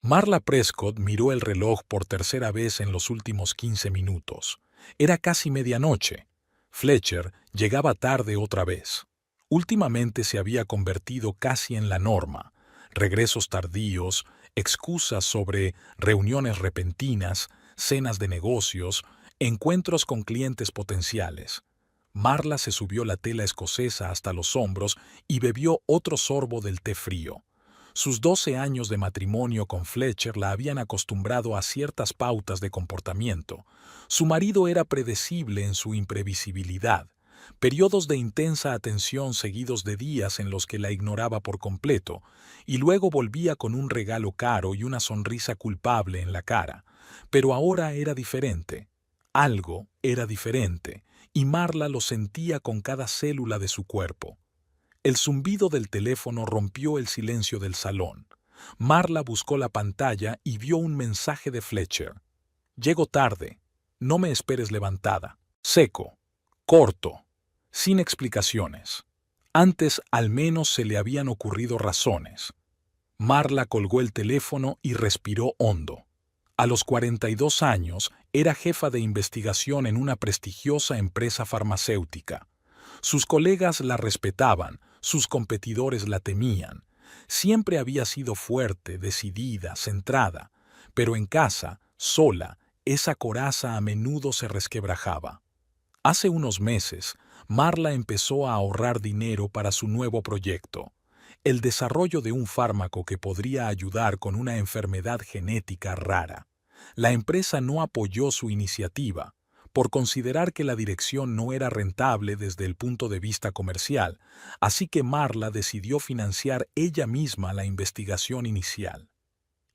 Marla Prescott miró el reloj por tercera vez en los últimos 15 minutos. Era casi medianoche. Fletcher llegaba tarde otra vez. Últimamente se había convertido casi en la norma. Regresos tardíos, excusas sobre reuniones repentinas, cenas de negocios, encuentros con clientes potenciales. Marla se subió la tela escocesa hasta los hombros y bebió otro sorbo del té frío. Sus 12 años de matrimonio con Fletcher la habían acostumbrado a ciertas pautas de comportamiento. Su marido era predecible en su imprevisibilidad, periodos de intensa atención seguidos de días en los que la ignoraba por completo, y luego volvía con un regalo caro y una sonrisa culpable en la cara. Pero ahora era diferente. Algo era diferente, y Marla lo sentía con cada célula de su cuerpo. El zumbido del teléfono rompió el silencio del salón. Marla buscó la pantalla y vio un mensaje de Fletcher. Llego tarde. No me esperes levantada. Seco. Corto. Sin explicaciones. Antes al menos se le habían ocurrido razones. Marla colgó el teléfono y respiró hondo. A los 42 años era jefa de investigación en una prestigiosa empresa farmacéutica. Sus colegas la respetaban, sus competidores la temían. Siempre había sido fuerte, decidida, centrada, pero en casa, sola, esa coraza a menudo se resquebrajaba. Hace unos meses, Marla empezó a ahorrar dinero para su nuevo proyecto, el desarrollo de un fármaco que podría ayudar con una enfermedad genética rara. La empresa no apoyó su iniciativa, por considerar que la dirección no era rentable desde el punto de vista comercial, así que Marla decidió financiar ella misma la investigación inicial.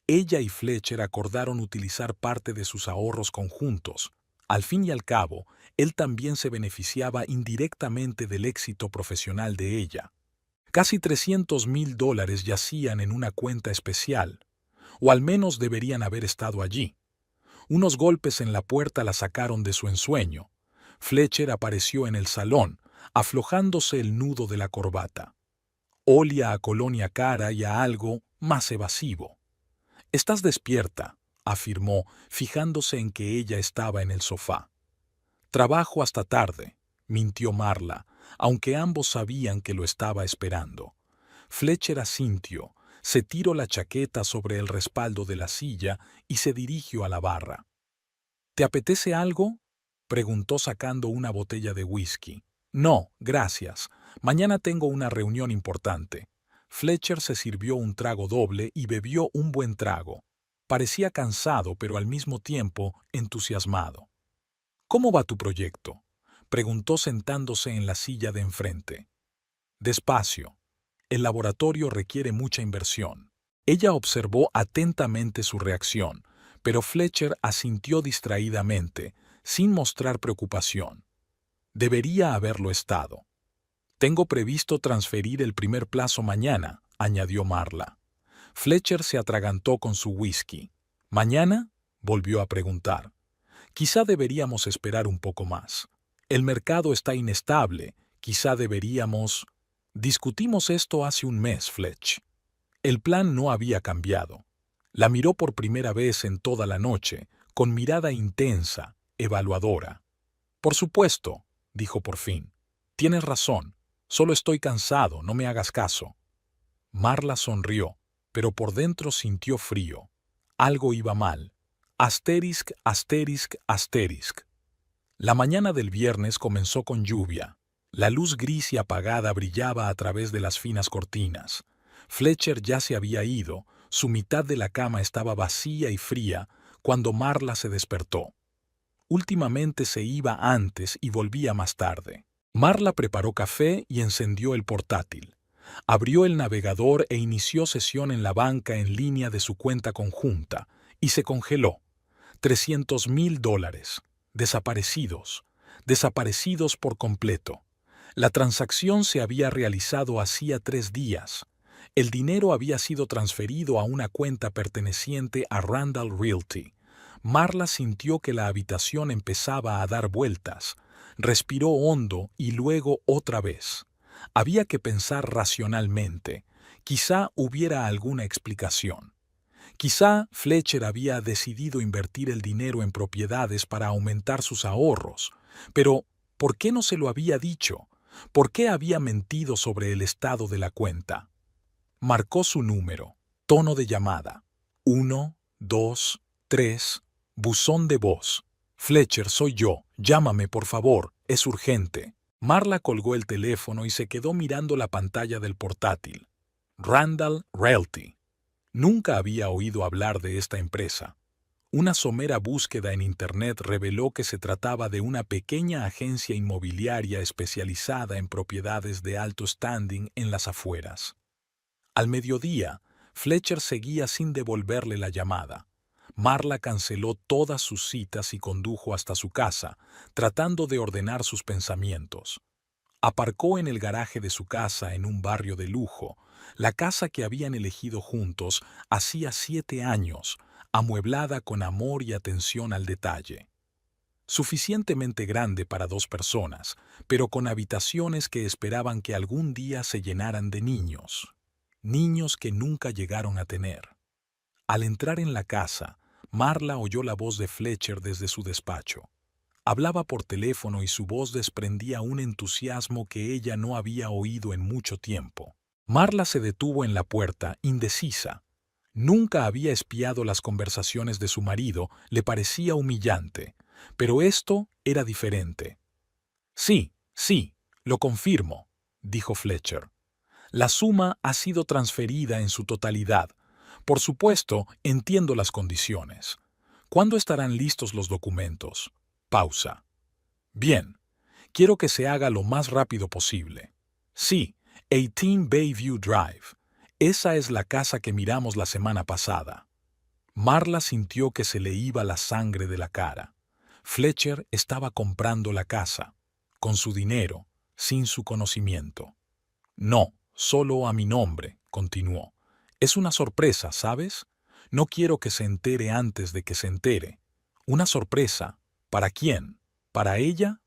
Ella y Fletcher acordaron utilizar parte de sus ahorros conjuntos. Al fin y al cabo, él también se beneficiaba indirectamente del éxito profesional de ella. Casi $300,000 yacían en una cuenta especial, o al menos deberían haber estado allí. Unos golpes en la puerta la sacaron de su ensueño. Fletcher apareció en el salón, aflojándose el nudo de la corbata. Olía a colonia cara y a algo más evasivo. «Estás despierta», afirmó, fijándose en que ella estaba en el sofá. «Trabajo hasta tarde», mintió Marla, aunque ambos sabían que lo estaba esperando. Fletcher asintió, se tiró la chaqueta sobre el respaldo de la silla y se dirigió a la barra. «¿Te apetece algo?», preguntó sacando una botella de whisky. «No, gracias. Mañana tengo una reunión importante». Fletcher se sirvió un trago doble y bebió un buen trago. Parecía cansado, pero al mismo tiempo entusiasmado. «¿Cómo va tu proyecto?», preguntó sentándose en la silla de enfrente. «Despacio. El laboratorio requiere mucha inversión». Ella observó atentamente su reacción, pero Fletcher asintió distraídamente, sin mostrar preocupación. Debería haberlo estado. «Tengo previsto transferir el primer plazo mañana», añadió Marla. Fletcher se atragantó con su whisky. «¿Mañana?», volvió a preguntar. «Quizá deberíamos esperar un poco más. El mercado está inestable. Quizá deberíamos...» «Discutimos esto hace un mes, Fletch». El plan no había cambiado. La miró por primera vez en toda la noche, con mirada intensa, evaluadora. «Por supuesto», dijo por fin. «Tienes razón. Solo estoy cansado, no me hagas caso». Marla sonrió, pero por dentro sintió frío. Algo iba mal. Asterisk, asterisk, asterisk. La mañana del viernes comenzó con lluvia. La luz gris y apagada brillaba a través de las finas cortinas. Fletcher ya se había ido, su mitad de la cama estaba vacía y fría cuando Marla se despertó. Últimamente se iba antes y volvía más tarde. Marla preparó café y encendió el portátil. Abrió el navegador e inició sesión en la banca en línea de su cuenta conjunta, y se congeló. $300,000. Desaparecidos. Desaparecidos por completo. La transacción se había realizado hacía 3 días. El dinero había sido transferido a una cuenta perteneciente a Randall Realty. Marla sintió que la habitación empezaba a dar vueltas. Respiró hondo y luego otra vez. Había que pensar racionalmente. Quizá hubiera alguna explicación. Quizá Fletcher había decidido invertir el dinero en propiedades para aumentar sus ahorros, pero ¿por qué no se lo había dicho? ¿Por qué había mentido sobre el estado de la cuenta? Marcó su número, tono de llamada. 1, 2, 3, buzón de voz. Fletcher, soy yo, llámame por favor, es urgente. Marla colgó el teléfono y se quedó mirando la pantalla del portátil. Randall Realty. Nunca había oído hablar de esta empresa. Una somera búsqueda en Internet reveló que se trataba de una pequeña agencia inmobiliaria especializada en propiedades de alto standing en las afueras. Al mediodía, Fletcher seguía sin devolverle la llamada. Marla canceló todas sus citas y condujo hasta su casa, tratando de ordenar sus pensamientos. Aparcó en el garaje de su casa en un barrio de lujo, la casa que habían elegido juntos hacía 7 años, amueblada con amor y atención al detalle. Suficientemente grande para 2 personas, pero con habitaciones que esperaban que algún día se llenaran de niños. Niños que nunca llegaron a tener. Al entrar en la casa, Marla oyó la voz de Fletcher desde su despacho. Hablaba por teléfono y su voz desprendía un entusiasmo que ella no había oído en mucho tiempo. Marla se detuvo en la puerta, indecisa. Nunca había espiado las conversaciones de su marido, le parecía humillante, pero esto era diferente. Sí, lo confirmo, dijo Fletcher. La suma ha sido transferida en su totalidad. Por supuesto, entiendo las condiciones. ¿Cuándo estarán listos los documentos? Pausa. Bien, quiero que se haga lo más rápido posible. Sí, 18 Bayview Drive. Esa es la casa que miramos la semana pasada. Marla sintió que se le iba la sangre de la cara. Fletcher estaba comprando la casa, con su dinero, sin su conocimiento. No, solo a mi nombre, continuó. Es una sorpresa, ¿sabes? No quiero que se entere antes de que se entere. Una sorpresa. ¿Para quién? ¿Para ella?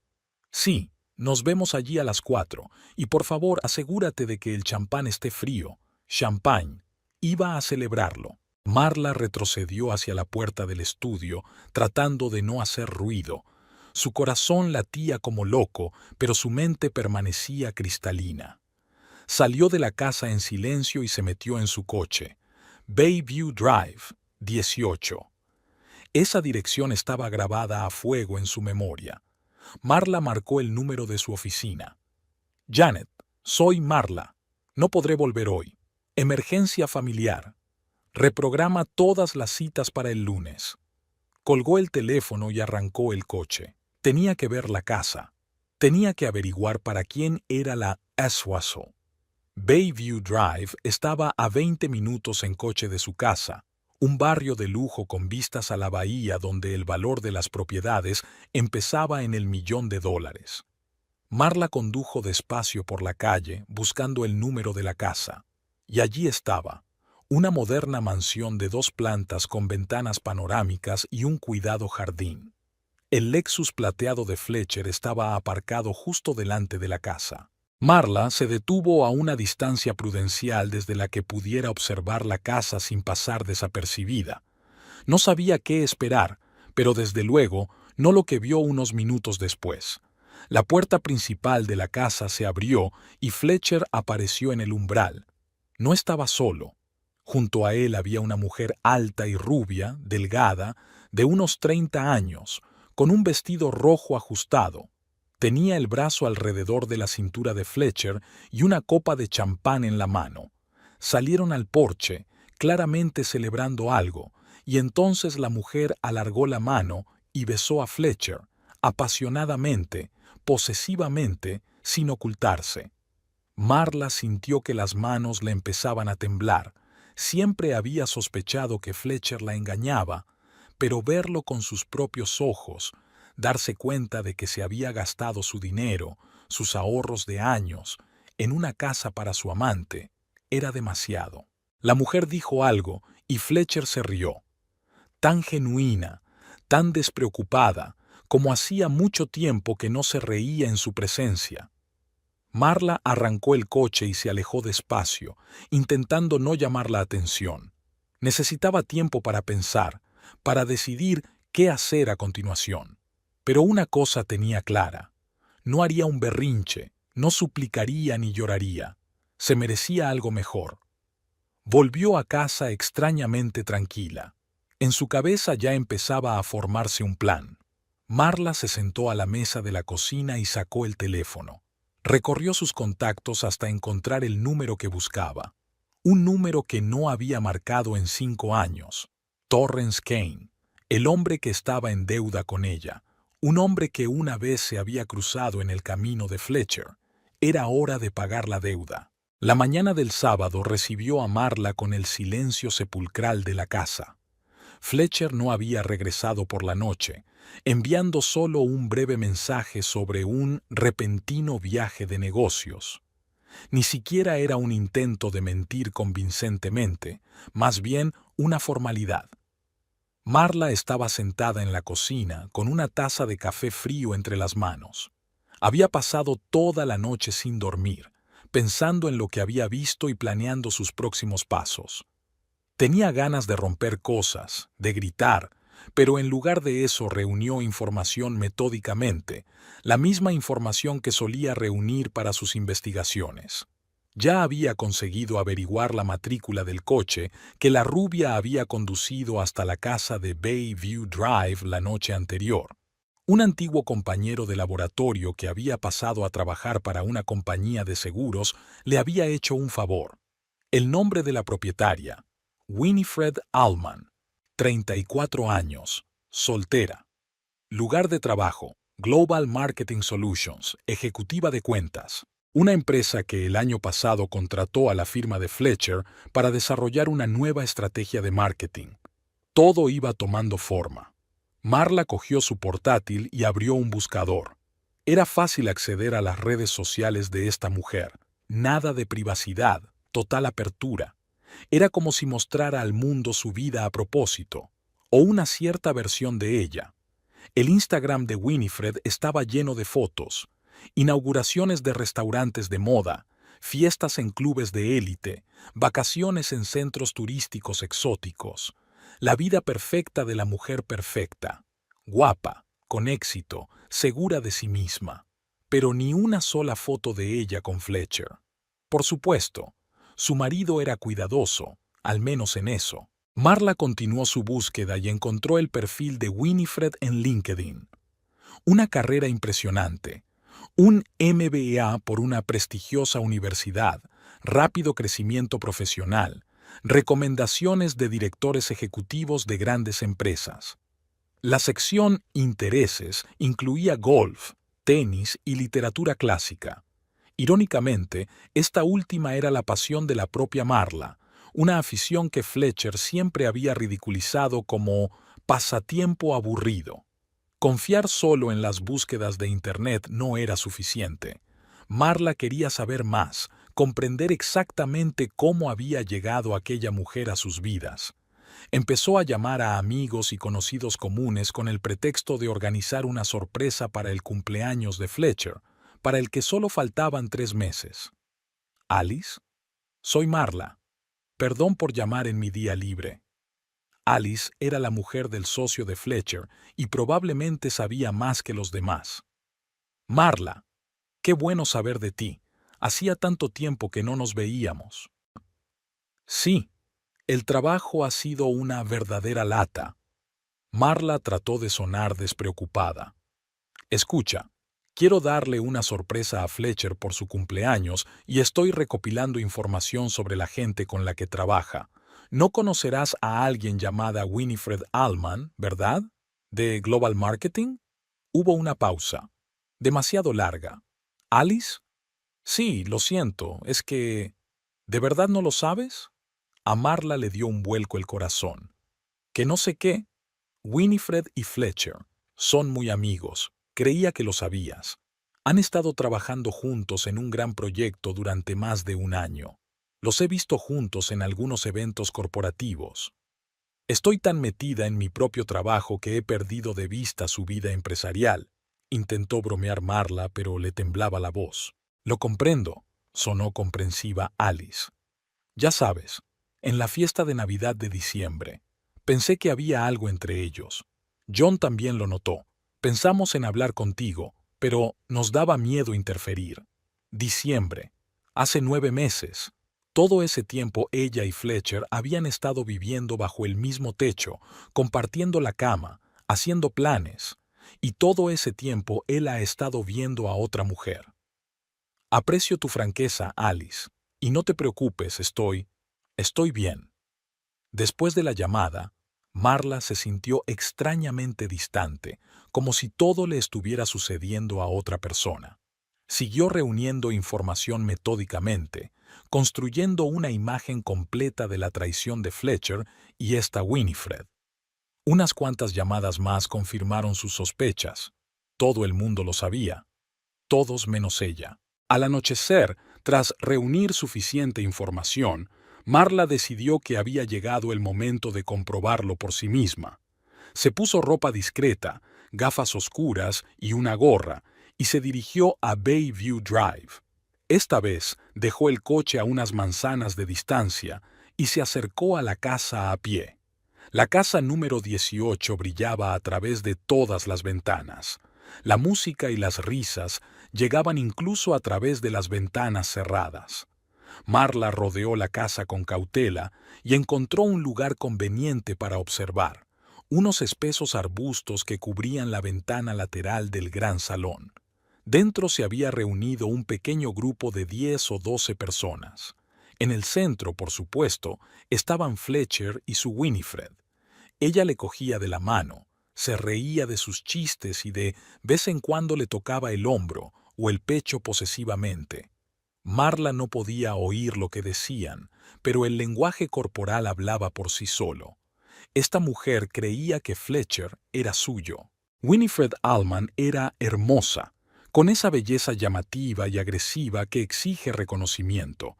Sí, nos vemos allí a las 4, y por favor asegúrate de que el champán esté frío. Champagne. Iba a celebrarlo. Marla retrocedió hacia la puerta del estudio, tratando de no hacer ruido. Su corazón latía como loco, pero su mente permanecía cristalina. Salió de la casa en silencio y se metió en su coche. Bayview Drive, 18. Esa dirección estaba grabada a fuego en su memoria. Marla marcó el número de su oficina. Janet, soy Marla. No podré volver hoy. Emergencia familiar. Reprograma todas las citas para el lunes. Colgó el teléfono y arrancó el coche. Tenía que ver la casa. Tenía que averiguar para quién era la Aswaso. Bayview Drive estaba a 20 minutos en coche de su casa, un barrio de lujo con vistas a la bahía donde el valor de las propiedades empezaba en el $1.000.000. Marla condujo despacio por la calle buscando el número de la casa. Y allí estaba, una moderna mansión de 2 plantas con ventanas panorámicas y un cuidado jardín. El Lexus plateado de Fletcher estaba aparcado justo delante de la casa. Marla se detuvo a una distancia prudencial desde la que pudiera observar la casa sin pasar desapercibida. No sabía qué esperar, pero desde luego no lo que vio unos minutos después. La puerta principal de la casa se abrió y Fletcher apareció en el umbral. No estaba solo. Junto a él había una mujer alta y rubia, delgada, de unos 30 años, con un vestido rojo ajustado. Tenía el brazo alrededor de la cintura de Fletcher y una copa de champán en la mano. Salieron al porche, claramente celebrando algo, y entonces la mujer alargó la mano y besó a Fletcher, apasionadamente, posesivamente, sin ocultarse. Marla sintió que las manos le empezaban a temblar. Siempre había sospechado que Fletcher la engañaba, pero verlo con sus propios ojos, darse cuenta de que se había gastado su dinero, sus ahorros de años, en una casa para su amante, era demasiado. La mujer dijo algo y Fletcher se rió. Tan genuina, tan despreocupada, como hacía mucho tiempo que no se reía en su presencia. Marla arrancó el coche y se alejó despacio, intentando no llamar la atención. Necesitaba tiempo para pensar, para decidir qué hacer a continuación. Pero una cosa tenía clara: no haría un berrinche, no suplicaría ni lloraría. Se merecía algo mejor. Volvió a casa extrañamente tranquila. En su cabeza ya empezaba a formarse un plan. Marla se sentó a la mesa de la cocina y sacó el teléfono. Recorrió sus contactos hasta encontrar el número que buscaba. Un número que no había marcado en 5 años. Torrance Kane, el hombre que estaba en deuda con ella. Un hombre que una vez se había cruzado en el camino de Fletcher. Era hora de pagar la deuda. La mañana del sábado recibió a Marla con el silencio sepulcral de la casa. Fletcher no había regresado por la noche, enviando solo un breve mensaje sobre un repentino viaje de negocios. Ni siquiera era un intento de mentir convincentemente, más bien una formalidad. Marla estaba sentada en la cocina con una taza de café frío entre las manos. Había pasado toda la noche sin dormir, pensando en lo que había visto y planeando sus próximos pasos. Tenía ganas de romper cosas, de gritar, pero en lugar de eso reunió información metódicamente, la misma información que solía reunir para sus investigaciones. Ya había conseguido averiguar la matrícula del coche que la rubia había conducido hasta la casa de Bayview Drive la noche anterior. Un antiguo compañero de laboratorio que había pasado a trabajar para una compañía de seguros le había hecho un favor. El nombre de la propietaria: Winifred Allman, 34 años, soltera. Lugar de trabajo: Global Marketing Solutions, ejecutiva de cuentas. Una empresa que el año pasado contrató a la firma de Fletcher para desarrollar una nueva estrategia de marketing. Todo iba tomando forma. Marla cogió su portátil y abrió un buscador. Era fácil acceder a las redes sociales de esta mujer. Nada de privacidad, total apertura. Era como si mostrara al mundo su vida a propósito, o una cierta versión de ella. El Instagram de Winifred estaba lleno de fotos, inauguraciones de restaurantes de moda, fiestas en clubes de élite, vacaciones en centros turísticos exóticos. La vida perfecta de la mujer perfecta, guapa, con éxito, segura de sí misma. Pero ni una sola foto de ella con Fletcher. Por supuesto, su marido era cuidadoso, al menos en eso. Marla continuó su búsqueda y encontró el perfil de Winifred en LinkedIn. Una carrera impresionante, un MBA por una prestigiosa universidad, rápido crecimiento profesional, recomendaciones de directores ejecutivos de grandes empresas. La sección Intereses incluía golf, tenis y literatura clásica. Irónicamente, esta última era la pasión de la propia Marla, una afición que Fletcher siempre había ridiculizado como pasatiempo aburrido. Confiar solo en las búsquedas de Internet no era suficiente. Marla quería saber más, comprender exactamente cómo había llegado aquella mujer a sus vidas. Empezó a llamar a amigos y conocidos comunes con el pretexto de organizar una sorpresa para el cumpleaños de Fletcher, para el que solo faltaban 3 meses. ¿Alice? Soy Marla. Perdón por llamar en mi día libre. Alice era la mujer del socio de Fletcher y probablemente sabía más que los demás. Marla, qué bueno saber de ti. Hacía tanto tiempo que no nos veíamos. Sí, el trabajo ha sido una verdadera lata. Marla trató de sonar despreocupada. Escucha, quiero darle una sorpresa a Fletcher por su cumpleaños y estoy recopilando información sobre la gente con la que trabaja. No conocerás a alguien llamada Winifred Allman, ¿verdad? ¿De Global Marketing? Hubo una pausa, demasiado larga. ¿Alice? Sí, lo siento, es que... ¿De verdad no lo sabes? A Marla le dio un vuelco el corazón. ¿Que no sé qué? Winifred y Fletcher son muy amigos, creía que lo sabías. Han estado trabajando juntos en un gran proyecto durante más de 1 año. Los he visto juntos en algunos eventos corporativos. Estoy tan metida en mi propio trabajo que he perdido de vista su vida empresarial. Intentó bromear Marla, pero le temblaba la voz. Lo comprendo, sonó comprensiva Alice. Ya sabes, en la fiesta de Navidad de diciembre. Pensé que había algo entre ellos. John también lo notó. Pensamos en hablar contigo, pero nos daba miedo interferir. Diciembre. Hace 9 meses. Todo ese tiempo ella y Fletcher habían estado viviendo bajo el mismo techo, compartiendo la cama, haciendo planes. Y todo ese tiempo él ha estado viendo a otra mujer. Aprecio tu franqueza, Alice. Y no te preocupes, estoy bien. Después de la llamada, Marla se sintió extrañamente distante, como si todo le estuviera sucediendo a otra persona. Siguió reuniendo información metódicamente, construyendo una imagen completa de la traición de Fletcher y esta Winifred. Unas cuantas llamadas más confirmaron sus sospechas. Todo el mundo lo sabía. Todos menos ella. Al anochecer, tras reunir suficiente información, Marla decidió que había llegado el momento de comprobarlo por sí misma. Se puso ropa discreta, gafas oscuras y una gorra, y se dirigió a Bayview Drive. Esta vez dejó el coche a unas manzanas de distancia y se acercó a la casa a pie. La casa número 18 brillaba a través de todas las ventanas. La música y las risas llegaban incluso a través de las ventanas cerradas. Marla rodeó la casa con cautela y encontró un lugar conveniente para observar, unos espesos arbustos que cubrían la ventana lateral del gran salón. Dentro se había reunido un pequeño grupo de 10 o 12 personas. En el centro, por supuesto, estaban Fletcher y su Winifred. Ella le cogía de la mano, se reía de sus chistes y de vez en cuando le tocaba el hombro o el pecho posesivamente. Marla no podía oír lo que decían, pero el lenguaje corporal hablaba por sí solo. Esta mujer creía que Fletcher era suyo. Winifred Allman era hermosa, con esa belleza llamativa y agresiva que exige reconocimiento.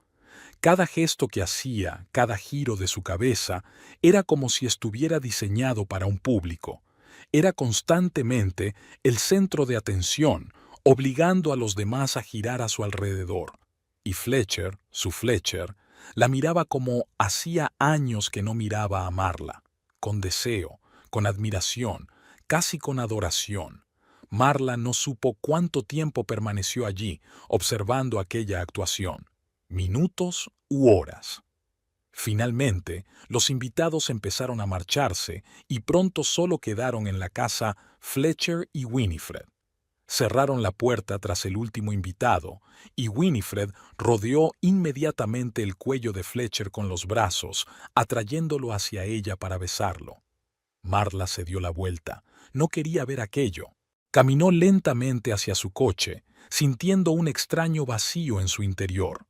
Cada gesto que hacía, cada giro de su cabeza, era como si estuviera diseñado para un público. Era constantemente el centro de atención, obligando a los demás a girar a su alrededor. Y Fletcher, su Fletcher, la miraba como hacía años que no miraba a Marla, con deseo, con admiración, casi con adoración. Marla no supo cuánto tiempo permaneció allí, observando aquella actuación, minutos u horas. Finalmente, los invitados empezaron a marcharse y pronto solo quedaron en la casa Fletcher y Winifred. Cerraron la puerta tras el último invitado, y Winifred rodeó inmediatamente el cuello de Fletcher con los brazos, atrayéndolo hacia ella para besarlo. Marla se dio la vuelta. No quería ver aquello. Caminó lentamente hacia su coche, sintiendo un extraño vacío en su interior.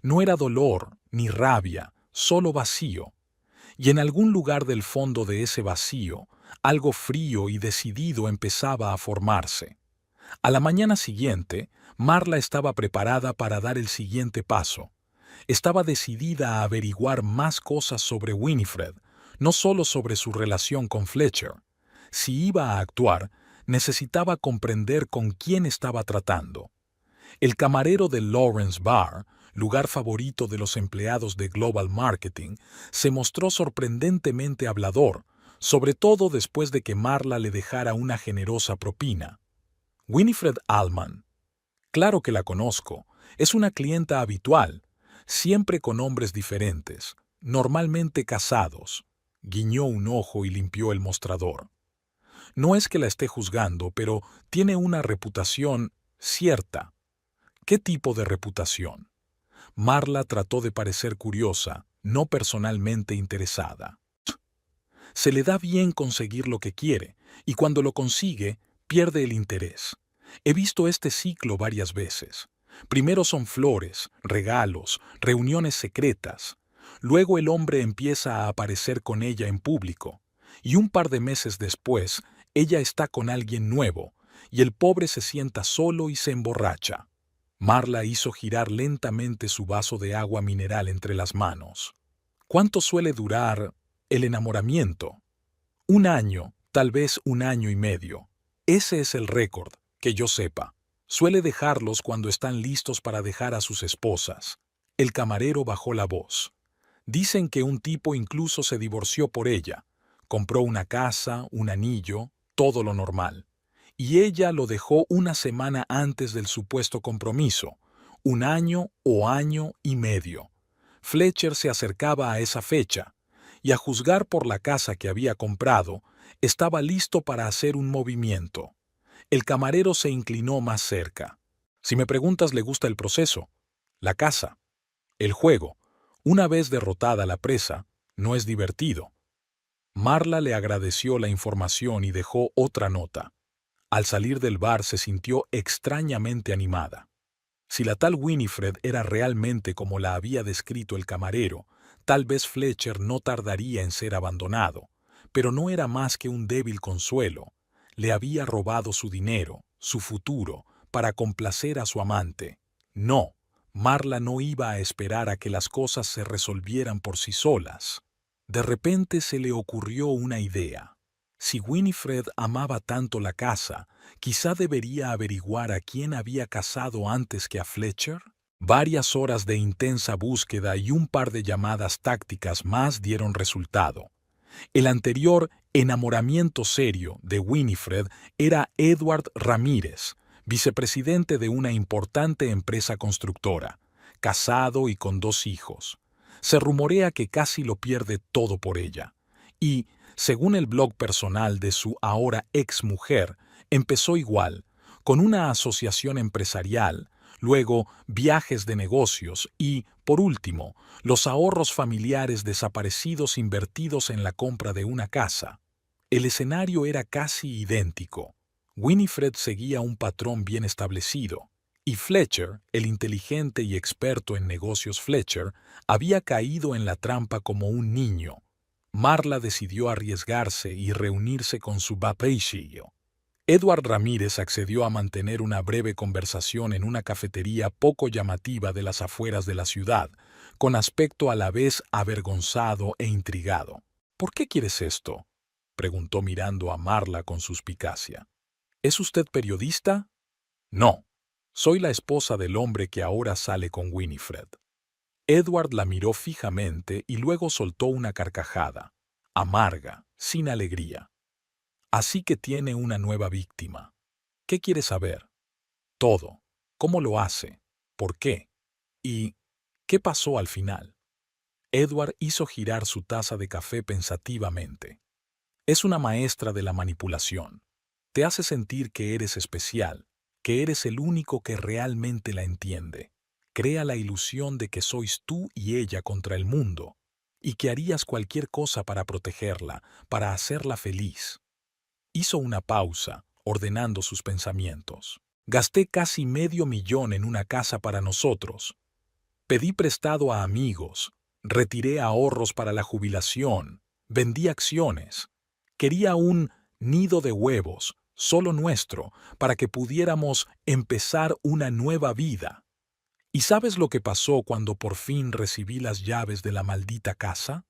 No era dolor ni rabia, solo vacío. Y en algún lugar del fondo de ese vacío, algo frío y decidido empezaba a formarse. A la mañana siguiente, Marla estaba preparada para dar el siguiente paso. Estaba decidida a averiguar más cosas sobre Winifred, no solo sobre su relación con Fletcher. Si iba a actuar, necesitaba comprender con quién estaba tratando. El camarero del Lawrence Bar, lugar favorito de los empleados de Global Marketing, se mostró sorprendentemente hablador, sobre todo después de que Marla le dejara una generosa propina. Winifred Allman. Claro que la conozco. Es una clienta habitual, siempre con hombres diferentes, normalmente casados. Guiñó un ojo y limpió el mostrador. No es que la esté juzgando, pero tiene una reputación cierta. ¿Qué tipo de reputación? Marla trató de parecer curiosa, no personalmente interesada. Se le da bien conseguir lo que quiere, y cuando lo consigue, pierde el interés. He visto este ciclo varias veces. Primero son flores, regalos, reuniones secretas. Luego el hombre empieza a aparecer con ella en público. Y un par de meses después, ella está con alguien nuevo, y el pobre se sienta solo y se emborracha. Marla hizo girar lentamente su vaso de agua mineral entre las manos. ¿Cuánto suele durar el enamoramiento? 1 año, tal vez 1 año y medio. Ese es el récord, que yo sepa. Suele dejarlos cuando están listos para dejar a sus esposas. El camarero bajó la voz. Dicen que un tipo incluso se divorció por ella. Compró una casa, un anillo, todo lo normal. Y ella lo dejó una semana antes del supuesto compromiso, un año o año y medio. Fletcher se acercaba a esa fecha, y a juzgar por la casa que había comprado, estaba listo para hacer un movimiento. El camarero se inclinó más cerca. Si me preguntas, le gusta el proceso, la casa, el juego. Una vez derrotada la presa, no es divertido. Marla le agradeció la información y dejó otra nota. Al salir del bar se sintió extrañamente animada. Si la tal Winifred era realmente como la había descrito el camarero, tal vez Fletcher no tardaría en ser abandonado, pero no era más que un débil consuelo. Le había robado su dinero, su futuro, para complacer a su amante. No, Marla no iba a esperar a que las cosas se resolvieran por sí solas. De repente se le ocurrió una idea. Si Winifred amaba tanto la casa, quizá debería averiguar a quién había casado antes que a Fletcher. Varias horas de intensa búsqueda y un par de llamadas tácticas más dieron resultado. El anterior enamoramiento serio de Winifred era Edward Ramírez, vicepresidente de una importante empresa constructora, casado y con 2 hijos. Se rumorea que casi lo pierde todo por ella. Y, según el blog personal de su ahora exmujer, empezó igual, con una asociación empresarial, luego viajes de negocios y, por último, los ahorros familiares desaparecidos invertidos en la compra de una casa. El escenario era casi idéntico. Winifred seguía un patrón bien establecido, y Fletcher, el inteligente y experto en negocios Fletcher, había caído en la trampa como un niño. Marla decidió arriesgarse y reunirse con su papaillo. Edward Ramírez accedió a mantener una breve conversación en una cafetería poco llamativa de las afueras de la ciudad, con aspecto a la vez avergonzado e intrigado. «¿Por qué quieres esto?», preguntó mirando a Marla con suspicacia. «¿Es usted periodista?». «No, soy la esposa del hombre que ahora sale con Winifred». Edward la miró fijamente y luego soltó una carcajada, amarga, sin alegría. «Así que tiene una nueva víctima. ¿Qué quiere saber?». «Todo. ¿Cómo lo hace? ¿Por qué? ¿Y qué pasó al final?». Edward hizo girar su taza de café pensativamente. «Es una maestra de la manipulación. Te hace sentir que eres especial, que eres el único que realmente la entiende. Crea la ilusión de que sois tú y ella contra el mundo, y que harías cualquier cosa para protegerla, para hacerla feliz». Hizo una pausa, ordenando sus pensamientos. «Gasté casi $500,000 en una casa para nosotros. Pedí prestado a amigos, retiré ahorros para la jubilación, vendí acciones. Quería un nido de huevos, solo nuestro, para que pudiéramos empezar una nueva vida. ¿Y sabes lo que pasó cuando por fin recibí las llaves de la maldita casa?».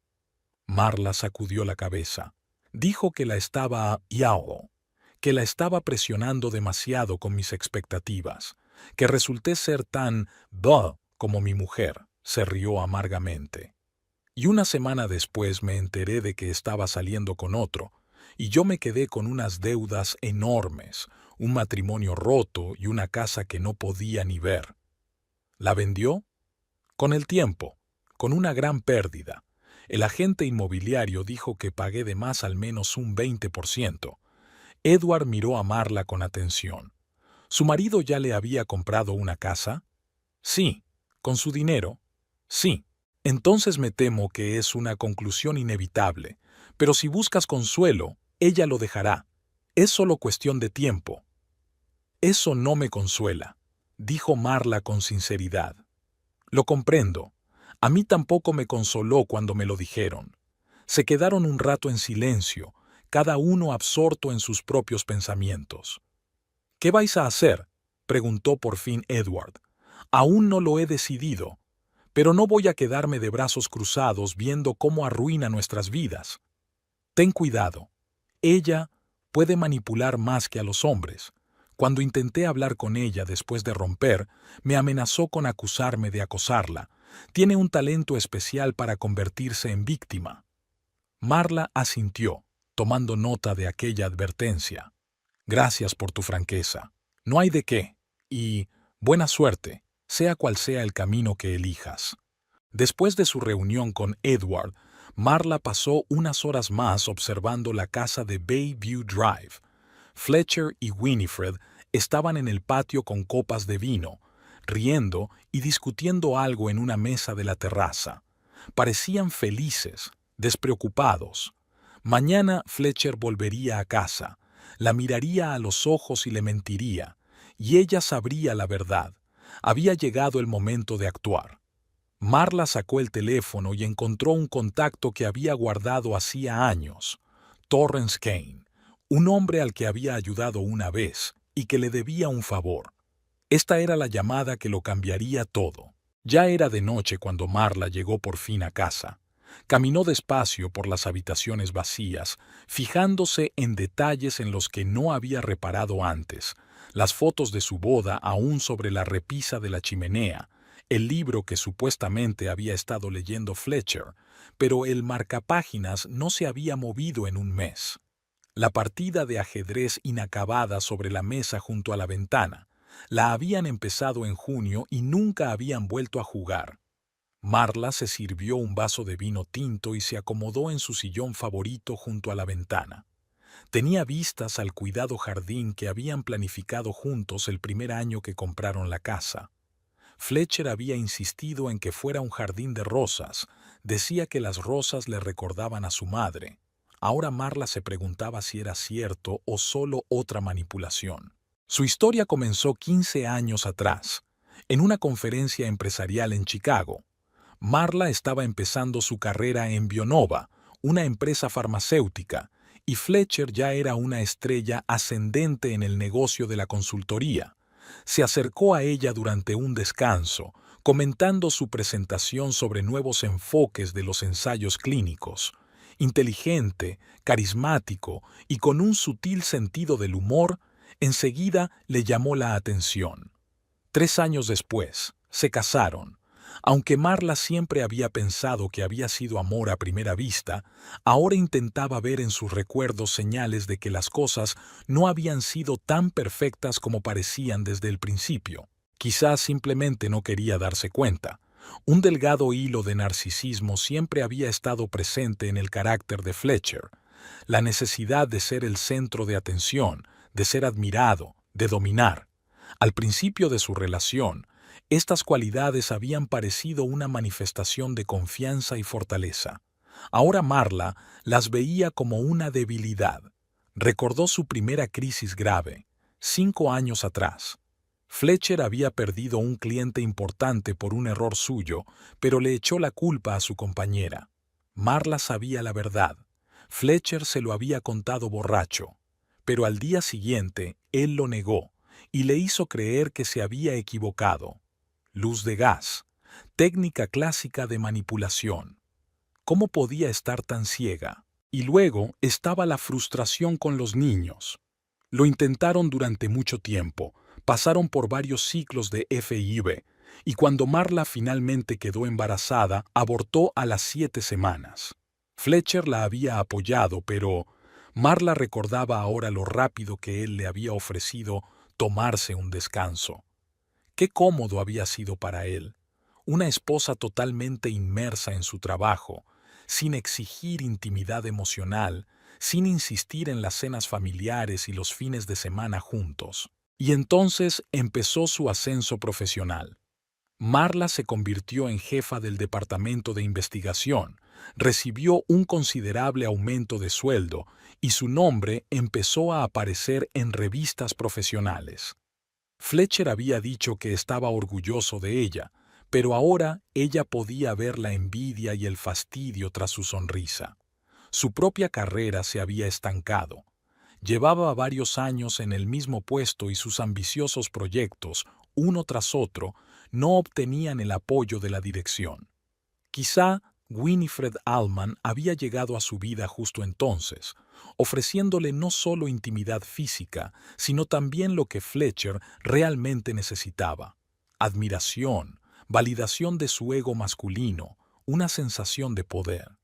Marla sacudió la cabeza. Dijo que la estaba que la estaba presionando demasiado con mis expectativas, que resulté ser tan como mi mujer. Se rió amargamente. «Y una semana después me enteré de que estaba saliendo con otro, y yo me quedé con unas deudas enormes, un matrimonio roto y una casa que no podía ni ver». «¿La vendió?». «Con el tiempo, con una gran pérdida. El agente inmobiliario dijo que pagué de más al menos un 20%. Edward miró a Marla con atención. «¿Su marido ya le había comprado una casa?». «Sí». «¿Con su dinero?». «Sí». «Entonces me temo que es una conclusión inevitable, pero si buscas consuelo, ella lo dejará. Es solo cuestión de tiempo». «Eso no me consuela», dijo Marla con sinceridad. «Lo comprendo. A mí tampoco me consoló cuando me lo dijeron». Se quedaron un rato en silencio, cada uno absorto en sus propios pensamientos. «¿Qué vais a hacer?», preguntó por fin Edward. «Aún no lo he decidido, pero no voy a quedarme de brazos cruzados viendo cómo arruina nuestras vidas. Ten cuidado. Ella puede manipular más que a los hombres. Cuando intenté hablar con ella después de romper, me amenazó con acusarme de acosarla, Tiene un talento especial para convertirse en víctima. Marla asintió, tomando nota de aquella advertencia. Gracias por tu franqueza. No hay de qué. Y buena suerte, sea cual sea el camino que elijas. Después de su reunión con Edward, Marla pasó unas horas más observando la casa de Bayview Drive. Fletcher y Winifred estaban en el patio con copas de vino, riendo y discutiendo algo en una mesa de la terraza. Parecían felices, despreocupados. Mañana Fletcher volvería a casa, la miraría a los ojos y le mentiría, y ella sabría la verdad. Había llegado el momento de actuar. Marla sacó el teléfono y encontró un contacto que había guardado hacía años. Torrance Kane, un hombre al que había ayudado una vez y que le debía un favor. Esta era la llamada que lo cambiaría todo. Ya era de noche cuando Marla llegó por fin a casa. Caminó despacio por las habitaciones vacías, fijándose en detalles en los que no había reparado antes, las fotos de su boda aún sobre la repisa de la chimenea, el libro que supuestamente había estado leyendo Fletcher, pero el marcapáginas no se había movido en un mes. La partida de ajedrez inacabada sobre la mesa junto a la ventana, la habían empezado en junio y nunca habían vuelto a jugar. Marla se sirvió un vaso de vino tinto y se acomodó en su sillón favorito junto a la ventana. Tenía vistas al cuidado jardín que habían planificado juntos el primer año que compraron la casa. Fletcher había insistido en que fuera un jardín de rosas, decía que las rosas le recordaban a su madre. Ahora Marla se preguntaba si era cierto o solo otra manipulación. Su historia comenzó 15 años atrás, en una conferencia empresarial en Chicago. Marla estaba empezando su carrera en Bionova, una empresa farmacéutica, y Fletcher ya era una estrella ascendente en el negocio de la consultoría. Se acercó a ella durante un descanso, comentando su presentación sobre nuevos enfoques de los ensayos clínicos. Inteligente, carismático y con un sutil sentido del humor, enseguida le llamó la atención. 3 años después, se casaron. Aunque Marla siempre había pensado que había sido amor a primera vista, ahora intentaba ver en sus recuerdos señales de que las cosas no habían sido tan perfectas como parecían desde el principio. Quizás simplemente no quería darse cuenta. Un delgado hilo de narcisismo siempre había estado presente en el carácter de Fletcher. La necesidad de ser el centro de atención, de ser admirado, de dominar. Al principio de su relación, estas cualidades habían parecido una manifestación de confianza y fortaleza. Ahora Marla las veía como una debilidad. Recordó su primera crisis grave, 5 años atrás. Fletcher había perdido un cliente importante por un error suyo, pero le echó la culpa a su compañera. Marla sabía la verdad. Fletcher se lo había contado borracho. Pero al día siguiente, él lo negó y le hizo creer que se había equivocado. Luz de gas, técnica clásica de manipulación. ¿Cómo podía estar tan ciega? Y luego estaba la frustración con los niños. Lo intentaron durante mucho tiempo, pasaron por varios ciclos de FIV, y cuando Marla finalmente quedó embarazada, abortó a las 7 semanas. Fletcher la había apoyado, pero Marla recordaba ahora lo rápido que él le había ofrecido tomarse un descanso. Qué cómodo había sido para él. Una esposa totalmente inmersa en su trabajo, sin exigir intimidad emocional, sin insistir en las cenas familiares y los fines de semana juntos. Y entonces empezó su ascenso profesional. Marla se convirtió en jefa del departamento de investigación, recibió un considerable aumento de sueldo y su nombre empezó a aparecer en revistas profesionales. Fletcher había dicho que estaba orgulloso de ella, pero ahora ella podía ver la envidia y el fastidio tras su sonrisa. Su propia carrera se había estancado. Llevaba varios años en el mismo puesto y sus ambiciosos proyectos, uno tras otro, no obtenían el apoyo de la dirección. Quizá Winifred Allman había llegado a su vida justo entonces, ofreciéndole no solo intimidad física, sino también lo que Fletcher realmente necesitaba: admiración, validación de su ego masculino, una sensación de poder.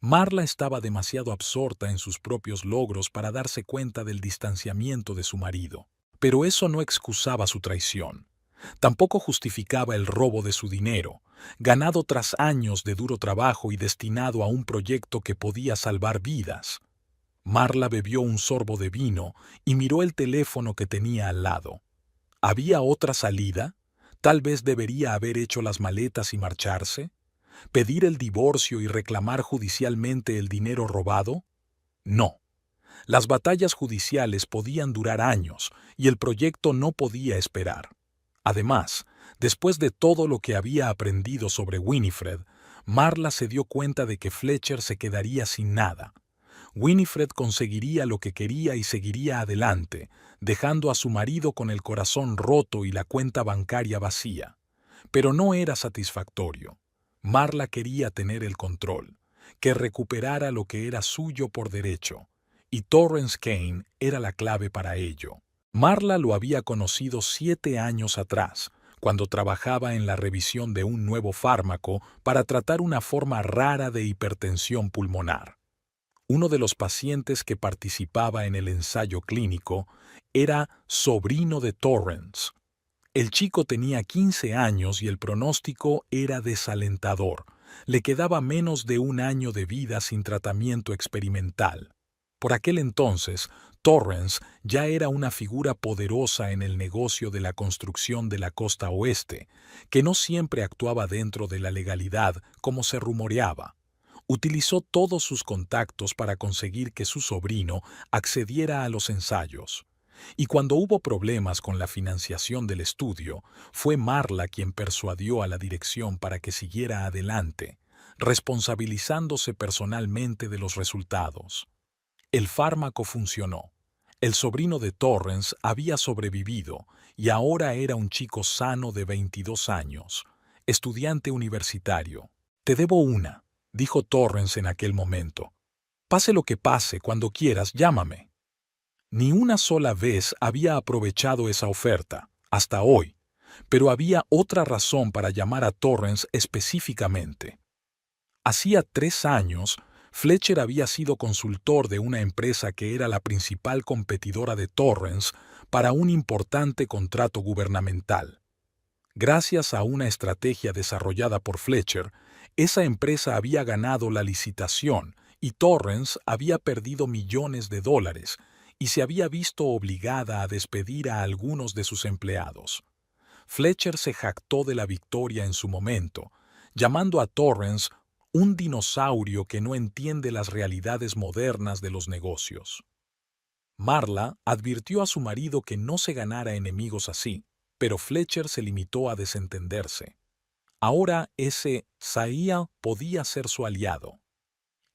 Marla estaba demasiado absorta en sus propios logros para darse cuenta del distanciamiento de su marido. Pero eso no excusaba su traición. Tampoco justificaba el robo de su dinero, ganado tras años de duro trabajo y destinado a un proyecto que podía salvar vidas. Marla bebió un sorbo de vino y miró el teléfono que tenía al lado. ¿Había otra salida? ¿Tal vez debería haber hecho las maletas y marcharse? ¿Pedir el divorcio y reclamar judicialmente el dinero robado? No. Las batallas judiciales podían durar años y el proyecto no podía esperar. Además, después de todo lo que había aprendido sobre Winifred, Marla se dio cuenta de que Fletcher se quedaría sin nada. Winifred conseguiría lo que quería y seguiría adelante, dejando a su marido con el corazón roto y la cuenta bancaria vacía. Pero no era satisfactorio. Marla quería tener el control, que recuperara lo que era suyo por derecho, y Torrance Kane era la clave para ello. Marla lo había conocido 7 años atrás, cuando trabajaba en la revisión de un nuevo fármaco para tratar una forma rara de hipertensión pulmonar. Uno de los pacientes que participaba en el ensayo clínico era sobrino de Torrance. El chico tenía 15 años y el pronóstico era desalentador. Le quedaba menos de 1 año de vida sin tratamiento experimental. Por aquel entonces, Torrance ya era una figura poderosa en el negocio de la construcción de la costa oeste, que no siempre actuaba dentro de la legalidad como se rumoreaba. Utilizó todos sus contactos para conseguir que su sobrino accediera a los ensayos. Y cuando hubo problemas con la financiación del estudio, fue Marla quien persuadió a la dirección para que siguiera adelante, responsabilizándose personalmente de los resultados. El fármaco funcionó. El sobrino de Torrance había sobrevivido y ahora era un chico sano de 22 años, estudiante universitario. «Te debo una», dijo Torrance en aquel momento. «Pase lo que pase, cuando quieras, llámame». Ni una sola vez había aprovechado esa oferta, hasta hoy, pero había otra razón para llamar a Torrance específicamente. Hacía 3 años, Fletcher había sido consultor de una empresa que era la principal competidora de Torrance para un importante contrato gubernamental. Gracias a una estrategia desarrollada por Fletcher, esa empresa había ganado la licitación y Torrance había perdido millones de dólares y se había visto obligada a despedir a algunos de sus empleados. Fletcher se jactó de la victoria en su momento, llamando a Torrance un dinosaurio que no entiende las realidades modernas de los negocios. Marla advirtió a su marido que no se ganara enemigos así, pero Fletcher se limitó a desentenderse. Ahora ese Saía podía ser su aliado.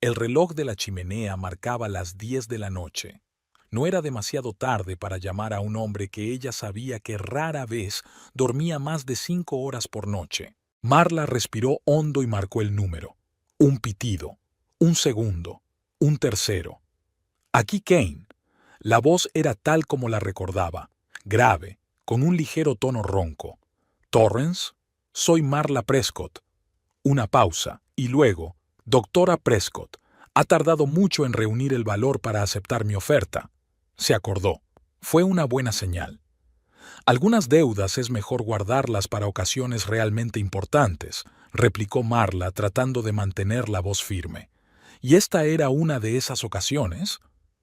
El reloj de la chimenea marcaba las 10 de la noche. No era demasiado tarde para llamar a un hombre que ella sabía que rara vez dormía más de 5 horas por noche. Marla respiró hondo y marcó el número. Un pitido, un segundo, un tercero. «Aquí Kane». La voz era tal como la recordaba, grave, con un ligero tono ronco. «¿Torrance? Soy Marla Prescott». Una pausa, y luego, «Doctora Prescott, ha tardado mucho en reunir el valor para aceptar mi oferta». Se acordó. Fue una buena señal. «Algunas deudas es mejor guardarlas para ocasiones realmente importantes», replicó Marla tratando de mantener la voz firme. «¿Y esta era una de esas ocasiones?»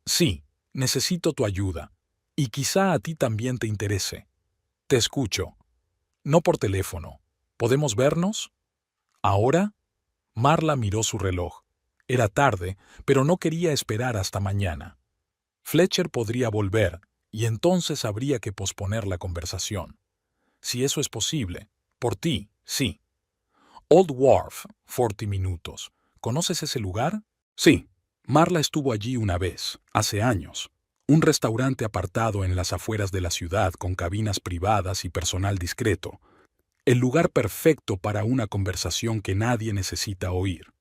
«Sí, necesito tu ayuda. Y quizá a ti también te interese». «Te escucho». «No por teléfono. ¿Podemos vernos?» «¿Ahora?» Marla miró su reloj. Era tarde, pero no quería esperar hasta mañana. Fletcher podría volver, y entonces habría que posponer la conversación. Si eso es posible, por ti, sí. Old Wharf, 40 minutos. ¿Conoces ese lugar? Sí. Marla estuvo allí una vez, hace años. Un restaurante apartado en las afueras de la ciudad con cabinas privadas y personal discreto. El lugar perfecto para una conversación que nadie necesita oír.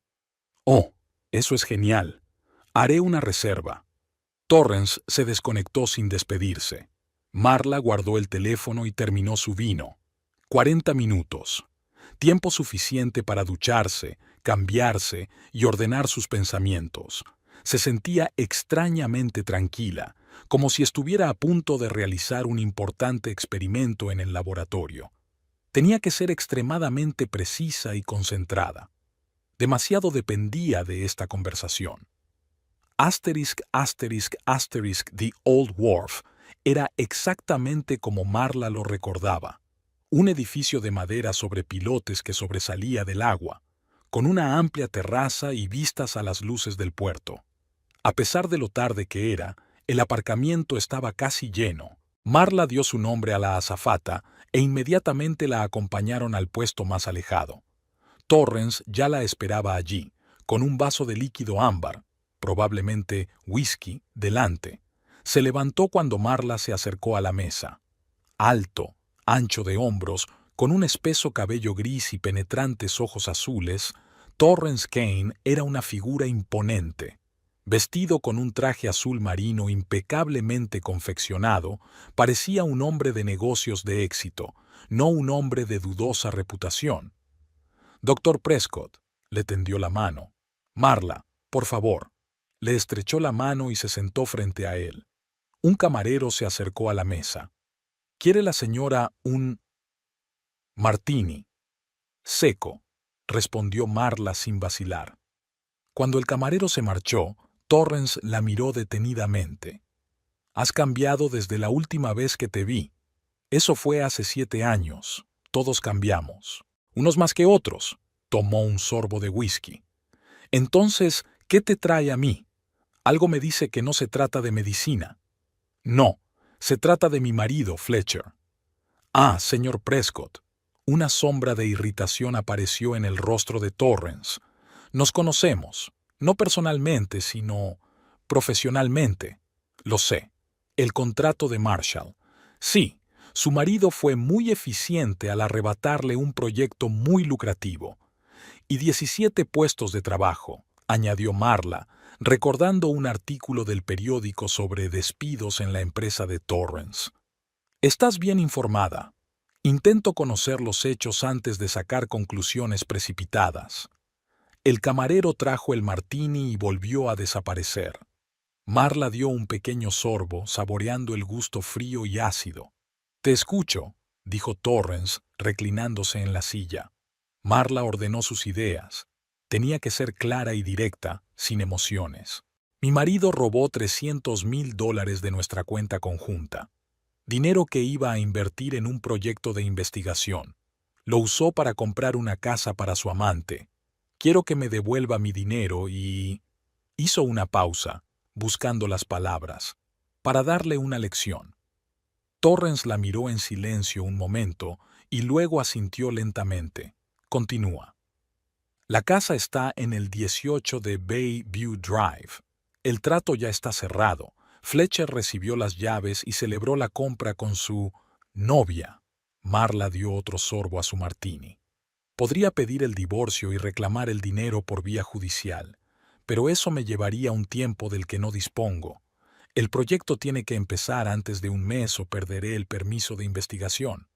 Oh, eso es genial. Haré una reserva. Torrance se desconectó sin despedirse. Marla guardó el teléfono y terminó su vino. 40 minutos. tiempo suficiente para ducharse, cambiarse y ordenar sus pensamientos. Se sentía extrañamente tranquila, como si estuviera a punto de realizar un importante experimento en el laboratorio. Tenía que ser extremadamente precisa y concentrada. Demasiado dependía de esta conversación. The Old Wharf era exactamente como Marla lo recordaba. Un edificio de madera sobre pilotes que sobresalía del agua, con una amplia terraza y vistas a las luces del puerto. A pesar de lo tarde que era, el aparcamiento estaba casi lleno. Marla dio su nombre a la azafata e inmediatamente la acompañaron al puesto más alejado. Torrance ya la esperaba allí, con un vaso de líquido ámbar, probablemente whisky, delante. Se levantó cuando Marla se acercó a la mesa. Alto, ancho de hombros, con un espeso cabello gris y penetrantes ojos azules, Torrance Kane era una figura imponente. Vestido con un traje azul marino impecablemente confeccionado, parecía un hombre de negocios de éxito, no un hombre de dudosa reputación. «Doctor Prescott», le tendió la mano. «Marla, por favor». Le estrechó la mano y se sentó frente a él. Un camarero se acercó a la mesa. «¿Quiere la señora un martini?» «Seco», respondió Marla sin vacilar. Cuando el camarero se marchó, Torrance la miró detenidamente. «Has cambiado desde la última vez que te vi. Eso fue hace 7 años. Todos cambiamos. Unos más que otros». Tomó un sorbo de whisky. «Entonces, ¿qué te trae a mí? Algo me dice que no se trata de medicina». «No, se trata de mi marido, Fletcher». «Ah, señor Prescott». Una sombra de irritación apareció en el rostro de Torrance. «Nos conocemos, no personalmente, sino profesionalmente». «Lo sé. El contrato de Marshall». «Sí, su marido fue muy eficiente al arrebatarle un proyecto muy lucrativo». «Y 17 puestos de trabajo», añadió Marla, recordando un artículo del periódico sobre despidos en la empresa de Torrance. «Estás bien informada. Intento conocer los hechos antes de sacar conclusiones precipitadas». El camarero trajo el martini y volvió a desaparecer. Marla dio un pequeño sorbo, saboreando el gusto frío y ácido. «Te escucho», dijo Torrance, reclinándose en la silla. Marla ordenó sus ideas. Tenía que ser clara y directa, sin emociones. «Mi marido robó $300,000 de nuestra cuenta conjunta. Dinero que iba a invertir en un proyecto de investigación. Lo usó para comprar una casa para su amante. Quiero que me devuelva mi dinero y...» Hizo una pausa, buscando las palabras, para darle una lección. Torrance la miró en silencio un momento y luego asintió lentamente. Continúa. «La casa está en el 18 de Bayview Drive. El trato ya está cerrado. Fletcher recibió las llaves y celebró la compra con su novia». Marla dio otro sorbo a su martini. «Podría pedir el divorcio y reclamar el dinero por vía judicial, pero eso me llevaría un tiempo del que no dispongo. El proyecto tiene que empezar antes de un mes o perderé el permiso de investigación».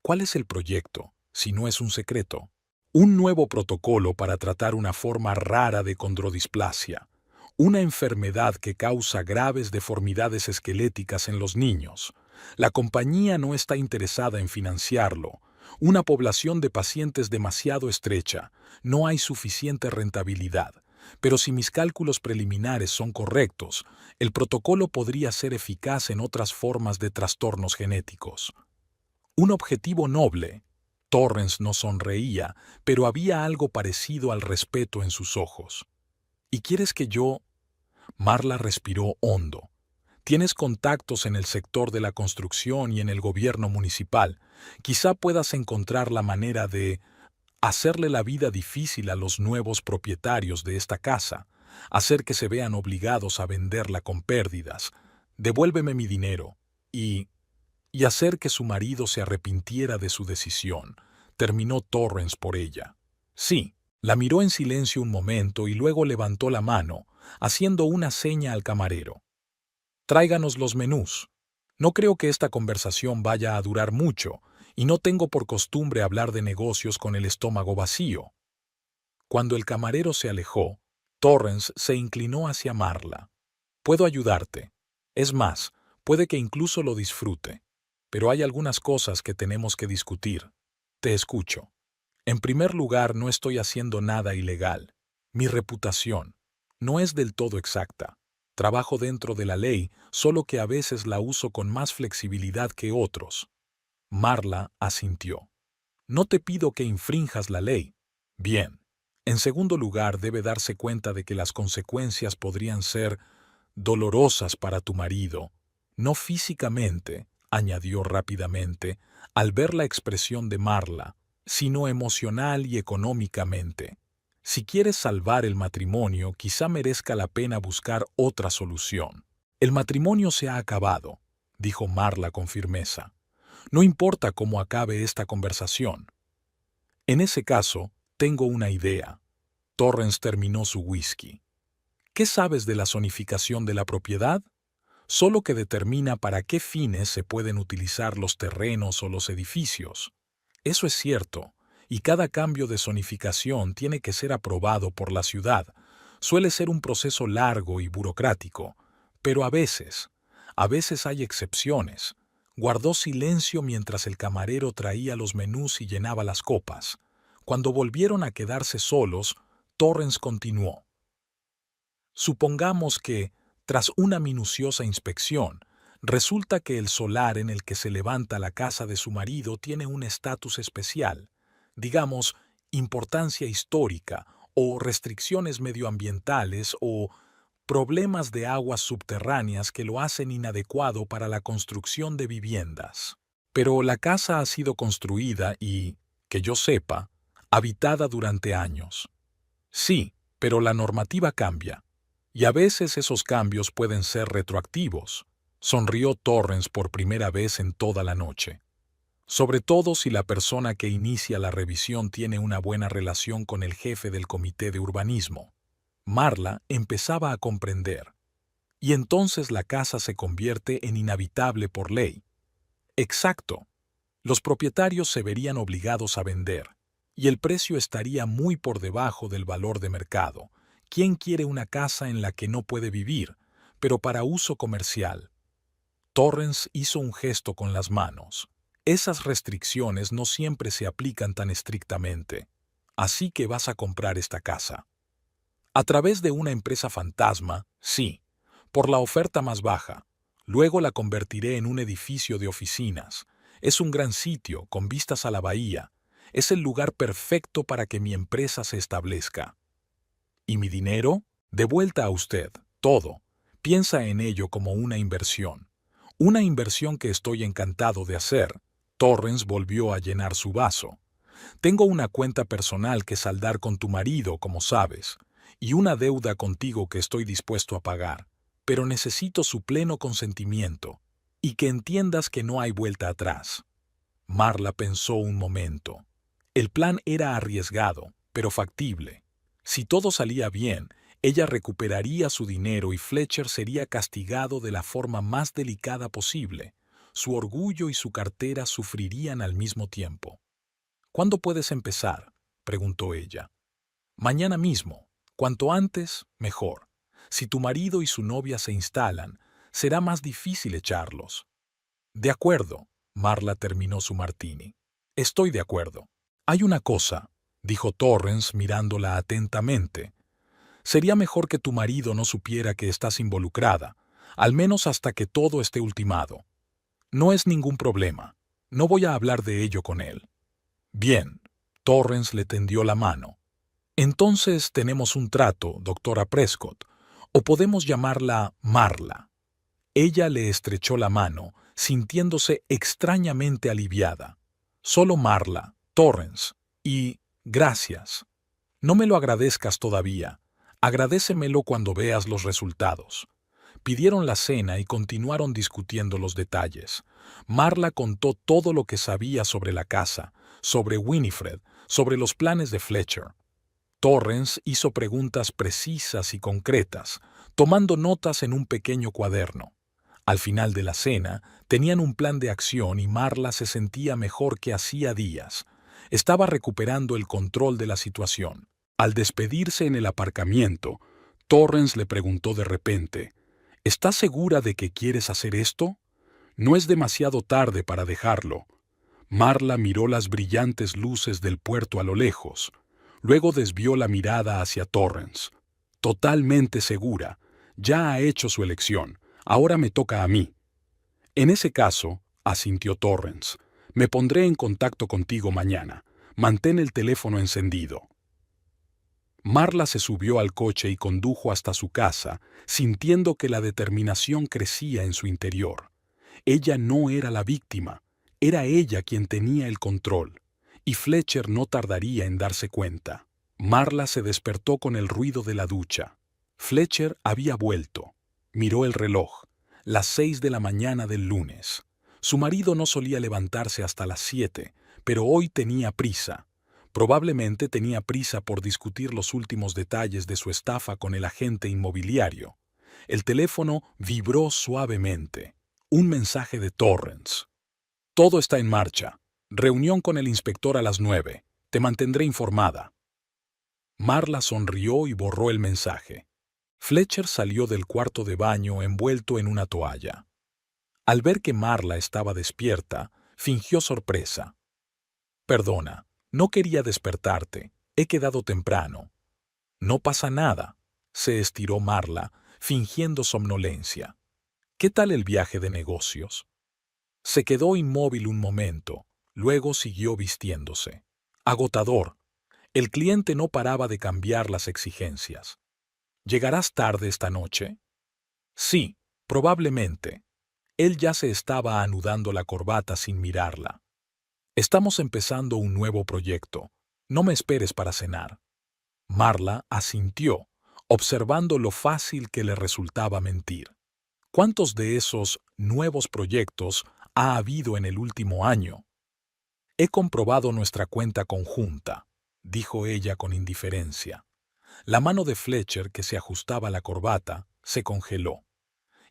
«¿Cuál es el proyecto, si no es un secreto?» «Un nuevo protocolo para tratar una forma rara de condrodisplasia, una enfermedad que causa graves deformidades esqueléticas en los niños. La compañía no está interesada en financiarlo. Una población de pacientes demasiado estrecha. No hay suficiente rentabilidad. Pero si mis cálculos preliminares son correctos, el protocolo podría ser eficaz en otras formas de trastornos genéticos». Un objetivo noble. Torrance no sonreía, pero había algo parecido al respeto en sus ojos. «¿Y quieres que yo...?» Marla respiró hondo. «Tienes contactos en el sector de la construcción y en el gobierno municipal. Quizá puedas encontrar la manera de hacerle la vida difícil a los nuevos propietarios de esta casa, hacer que se vean obligados a venderla con pérdidas. Devuélveme mi dinero y hacer que su marido se arrepintiera de su decisión», terminó Torrance por ella. «Sí». La miró en silencio un momento y luego levantó la mano, haciendo una seña al camarero. «Tráiganos los menús. No creo que esta conversación vaya a durar mucho, y no tengo por costumbre hablar de negocios con el estómago vacío. Cuando el camarero se alejó, Torrance se inclinó hacia Marla. Puedo ayudarte. Es más, puede que incluso lo disfrute. Pero hay algunas cosas que tenemos que discutir. Te escucho. En primer lugar, no estoy haciendo nada ilegal. Mi reputación no es del todo exacta. Trabajo dentro de la ley, solo que a veces la uso con más flexibilidad que otros. Marla asintió. No te pido que infrinjas la ley. Bien. En segundo lugar, debe darse cuenta de que las consecuencias podrían ser dolorosas para tu marido, no físicamente, añadió rápidamente, al ver la expresión de Marla, sino emocional y económicamente. Si quieres salvar el matrimonio, quizá merezca la pena buscar otra solución. El matrimonio se ha acabado, dijo Marla con firmeza. No importa cómo acabe esta conversación. En ese caso, tengo una idea. Torrance terminó su whisky. ¿Qué sabes de la zonificación de la propiedad? Solo que determina para qué fines se pueden utilizar los terrenos o los edificios. Eso es cierto, y cada cambio de zonificación tiene que ser aprobado por la ciudad. Suele ser un proceso largo y burocrático, pero a veces hay excepciones. Guardó silencio mientras el camarero traía los menús y llenaba las copas. Cuando volvieron a quedarse solos, Torrance continuó. Supongamos que, tras una minuciosa inspección, resulta que el solar en el que se levanta la casa de su marido tiene un estatus especial, digamos, importancia histórica o restricciones medioambientales o problemas de aguas subterráneas que lo hacen inadecuado para la construcción de viviendas. Pero la casa ha sido construida y, que yo sepa, habitada durante años. Sí, pero la normativa cambia. Y a veces esos cambios pueden ser retroactivos, sonrió Torrance por primera vez en toda la noche. Sobre todo si la persona que inicia la revisión tiene una buena relación con el jefe del comité de urbanismo. Marla empezaba a comprender. Y entonces la casa se convierte en inhabitable por ley. Exacto. Los propietarios se verían obligados a vender, y el precio estaría muy por debajo del valor de mercado. ¿Quién quiere una casa en la que no puede vivir, pero para uso comercial? Torrance hizo un gesto con las manos. Esas restricciones no siempre se aplican tan estrictamente. Así que vas a comprar esta casa. A través de una empresa fantasma, sí, por la oferta más baja. Luego la convertiré en un edificio de oficinas. Es un gran sitio, con vistas a la bahía. Es el lugar perfecto para que mi empresa se establezca. ¿Y mi dinero? De vuelta a usted, todo. Piensa en ello como una inversión. Una inversión que estoy encantado de hacer. Torrance volvió a llenar su vaso. Tengo una cuenta personal que saldar con tu marido, como sabes, y una deuda contigo que estoy dispuesto a pagar. Pero necesito su pleno consentimiento, y que entiendas que no hay vuelta atrás. Marla pensó un momento. El plan era arriesgado, pero factible. Si todo salía bien, ella recuperaría su dinero y Fletcher sería castigado de la forma más delicada posible. Su orgullo y su cartera sufrirían al mismo tiempo. ¿Cuándo puedes empezar?, preguntó ella. Mañana mismo. Cuanto antes, mejor. Si tu marido y su novia se instalan, será más difícil echarlos. De acuerdo, Marla terminó su martini. Estoy de acuerdo. Hay una cosa, dijo Torrance mirándola atentamente. Sería mejor que tu marido no supiera que estás involucrada, al menos hasta que todo esté ultimado. No es ningún problema. No voy a hablar de ello con él. Bien, Torrance le tendió la mano. Entonces tenemos un trato, doctora Prescott, o podemos llamarla Marla. Ella le estrechó la mano, sintiéndose extrañamente aliviada. Solo Marla, Torrance, y gracias. No me lo agradezcas todavía. Agradécemelo cuando veas los resultados. Pidieron la cena y continuaron discutiendo los detalles. Marla contó todo lo que sabía sobre la casa, sobre Winifred, sobre los planes de Fletcher. Torrance hizo preguntas precisas y concretas, tomando notas en un pequeño cuaderno. Al final de la cena, tenían un plan de acción y Marla se sentía mejor que hacía días. Estaba recuperando el control de la situación. Al despedirse en el aparcamiento, Torrance le preguntó de repente, ¿estás segura de que quieres hacer esto? No es demasiado tarde para dejarlo. Marla miró las brillantes luces del puerto a lo lejos. Luego desvió la mirada hacia Torrance. Totalmente segura. Ya ha hecho su elección. Ahora me toca a mí. En ese caso, asintió Torrance, me pondré en contacto contigo mañana. Mantén el teléfono encendido. Marla se subió al coche y condujo hasta su casa, sintiendo que la determinación crecía en su interior. Ella no era la víctima, era ella quien tenía el control, y Fletcher no tardaría en darse cuenta. Marla se despertó con el ruido de la ducha. Fletcher había vuelto. Miró el reloj, las 6 de la mañana del lunes. Su marido no solía levantarse hasta las 7, pero hoy tenía prisa. Probablemente tenía prisa por discutir los últimos detalles de su estafa con el agente inmobiliario. El teléfono vibró suavemente. Un mensaje de Torrance. Todo está en marcha. Reunión con el inspector a las 9. Te mantendré informada. Marla sonrió y borró el mensaje. Fletcher salió del cuarto de baño envuelto en una toalla. Al ver que Marla estaba despierta, fingió sorpresa. Perdona, no quería despertarte. He quedado temprano. No pasa nada, se estiró Marla, fingiendo somnolencia. ¿Qué tal el viaje de negocios? Se quedó inmóvil un momento, luego siguió vistiéndose. Agotador. El cliente no paraba de cambiar las exigencias. ¿Llegarás tarde esta noche? Sí, probablemente. Él ya se estaba anudando la corbata sin mirarla. Estamos empezando un nuevo proyecto. No me esperes para cenar. Marla asintió, observando lo fácil que le resultaba mentir. ¿Cuántos de esos nuevos proyectos ha habido en el último año? He comprobado nuestra cuenta conjunta, dijo ella con indiferencia. La mano de Fletcher, que se ajustaba la corbata, se congeló.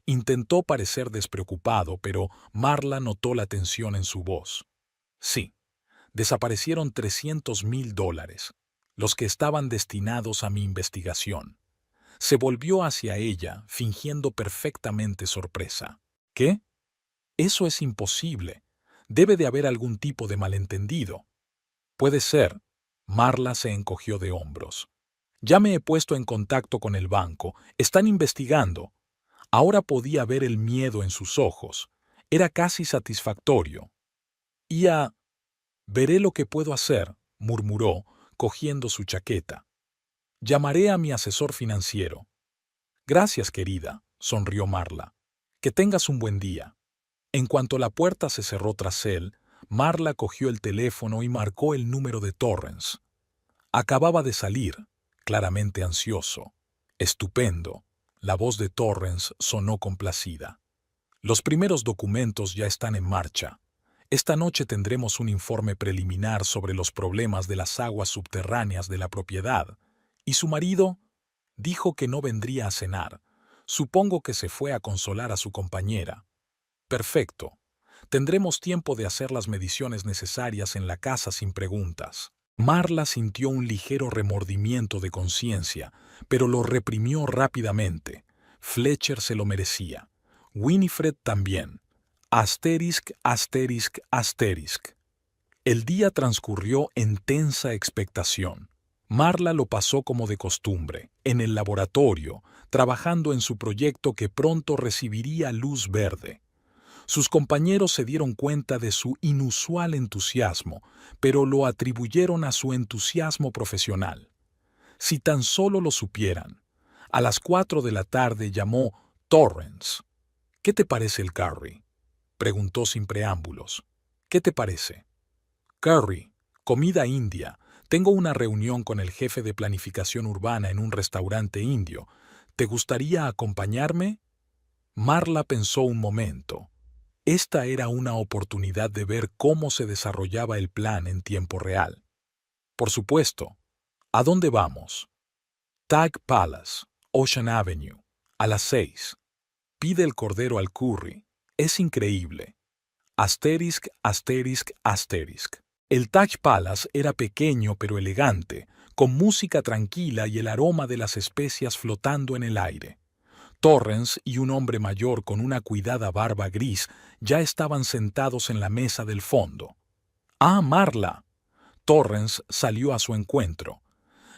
Intentó parecer despreocupado, pero Marla notó la tensión en su voz. Sí, desaparecieron $300,000, los que estaban destinados a mi investigación. Se volvió hacia ella, fingiendo perfectamente sorpresa. ¿Qué? Eso es imposible. Debe de haber algún tipo de malentendido. Puede ser. Marla se encogió de hombros. Ya me he puesto en contacto con el banco. Están investigando. Ahora podía ver el miedo en sus ojos. Era casi satisfactorio. Veré lo que puedo hacer, murmuró, cogiendo su chaqueta. Llamaré a mi asesor financiero. Gracias, querida, sonrió Marla. Que tengas un buen día. En cuanto la puerta se cerró tras él, Marla cogió el teléfono y marcó el número de Torrance. Acababa de salir, claramente ansioso. Estupendo. La voz de Torrance sonó complacida. Los primeros documentos ya están en marcha. Esta noche tendremos un informe preliminar sobre los problemas de las aguas subterráneas de la propiedad. ¿Y su marido? Dijo que no vendría a cenar. Supongo que se fue a consolar a su compañera. Perfecto. Tendremos tiempo de hacer las mediciones necesarias en la casa sin preguntas. Marla sintió un ligero remordimiento de conciencia, pero lo reprimió rápidamente. Fletcher se lo merecía. Winifred también. Asterisk, asterisk, asterisk. El día transcurrió en tensa expectación. Marla lo pasó como de costumbre, en el laboratorio, trabajando en su proyecto que pronto recibiría luz verde. Sus compañeros se dieron cuenta de su inusual entusiasmo, pero lo atribuyeron a su entusiasmo profesional. Si tan solo lo supieran. A las 4 de la tarde llamó Torrance. ¿Qué te parece el curry? Preguntó sin preámbulos. ¿Qué te parece? Curry, comida india. Tengo una reunión con el jefe de planificación urbana en un restaurante indio. ¿Te gustaría acompañarme? Marla pensó un momento. Esta era una oportunidad de ver cómo se desarrollaba el plan en tiempo real. Por supuesto. ¿A dónde vamos? Tag Palace, Ocean Avenue, a las 6. Pide el cordero al curry. Es increíble. Asterisk, asterisk, asterisk. El Taj Palace era pequeño pero elegante, con música tranquila y el aroma de las especias flotando en el aire. Torrance y un hombre mayor con una cuidada barba gris ya estaban sentados en la mesa del fondo. ¡Ah, Marla! Torrance salió a su encuentro.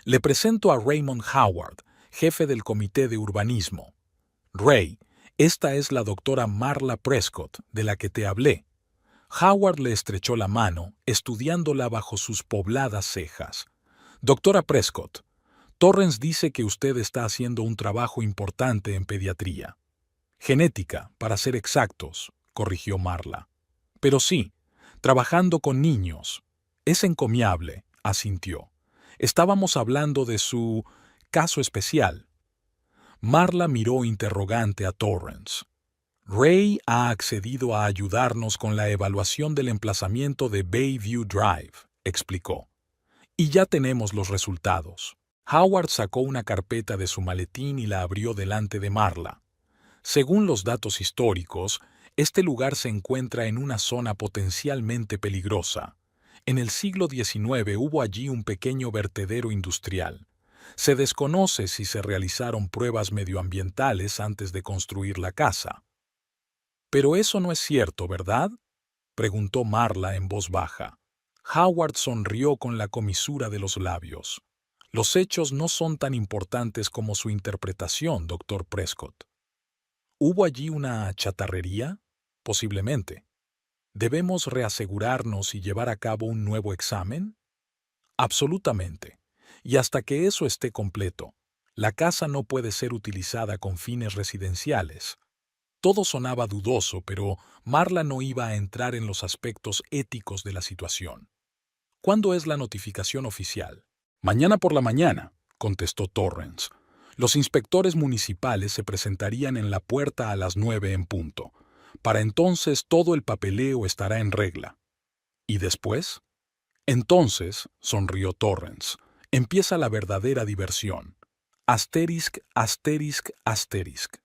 Le presento a Raymond Howard, jefe del Comité de Urbanismo. Ray, esta es la doctora Marla Prescott, de la que te hablé. Howard le estrechó la mano, estudiándola bajo sus pobladas cejas. Doctora Prescott, Torrance dice que usted está haciendo un trabajo importante en pediatría. Genética, para ser exactos, corrigió Marla. Pero sí, trabajando con niños. Es encomiable, asintió. Estábamos hablando de su caso especial. Marla miró interrogante a Torrance. Ray ha accedido a ayudarnos con la evaluación del emplazamiento de Bayview Drive, explicó. Y ya tenemos los resultados. Howard sacó una carpeta de su maletín y la abrió delante de Marla. Según los datos históricos, este lugar se encuentra en una zona potencialmente peligrosa. En el siglo XIX hubo allí un pequeño vertedero industrial. Se desconoce si se realizaron pruebas medioambientales antes de construir la casa. «Pero eso no es cierto, ¿verdad?», preguntó Marla en voz baja. Howard sonrió con la comisura de los labios. «Los hechos no son tan importantes como su interpretación, doctor Prescott». ¿Hubo allí una chatarrería? Posiblemente. ¿Debemos reasegurarnos y llevar a cabo un nuevo examen? Absolutamente. Y hasta que eso esté completo, la casa no puede ser utilizada con fines residenciales. Todo sonaba dudoso, pero Marla no iba a entrar en los aspectos éticos de la situación. ¿Cuándo es la notificación oficial? Mañana por la mañana, contestó Torrance. Los inspectores municipales se presentarían en la puerta a las 9 en punto. Para entonces todo el papeleo estará en regla. ¿Y después? Entonces, sonrió Torrance, empieza la verdadera diversión. Asterisk, asterisk, asterisk.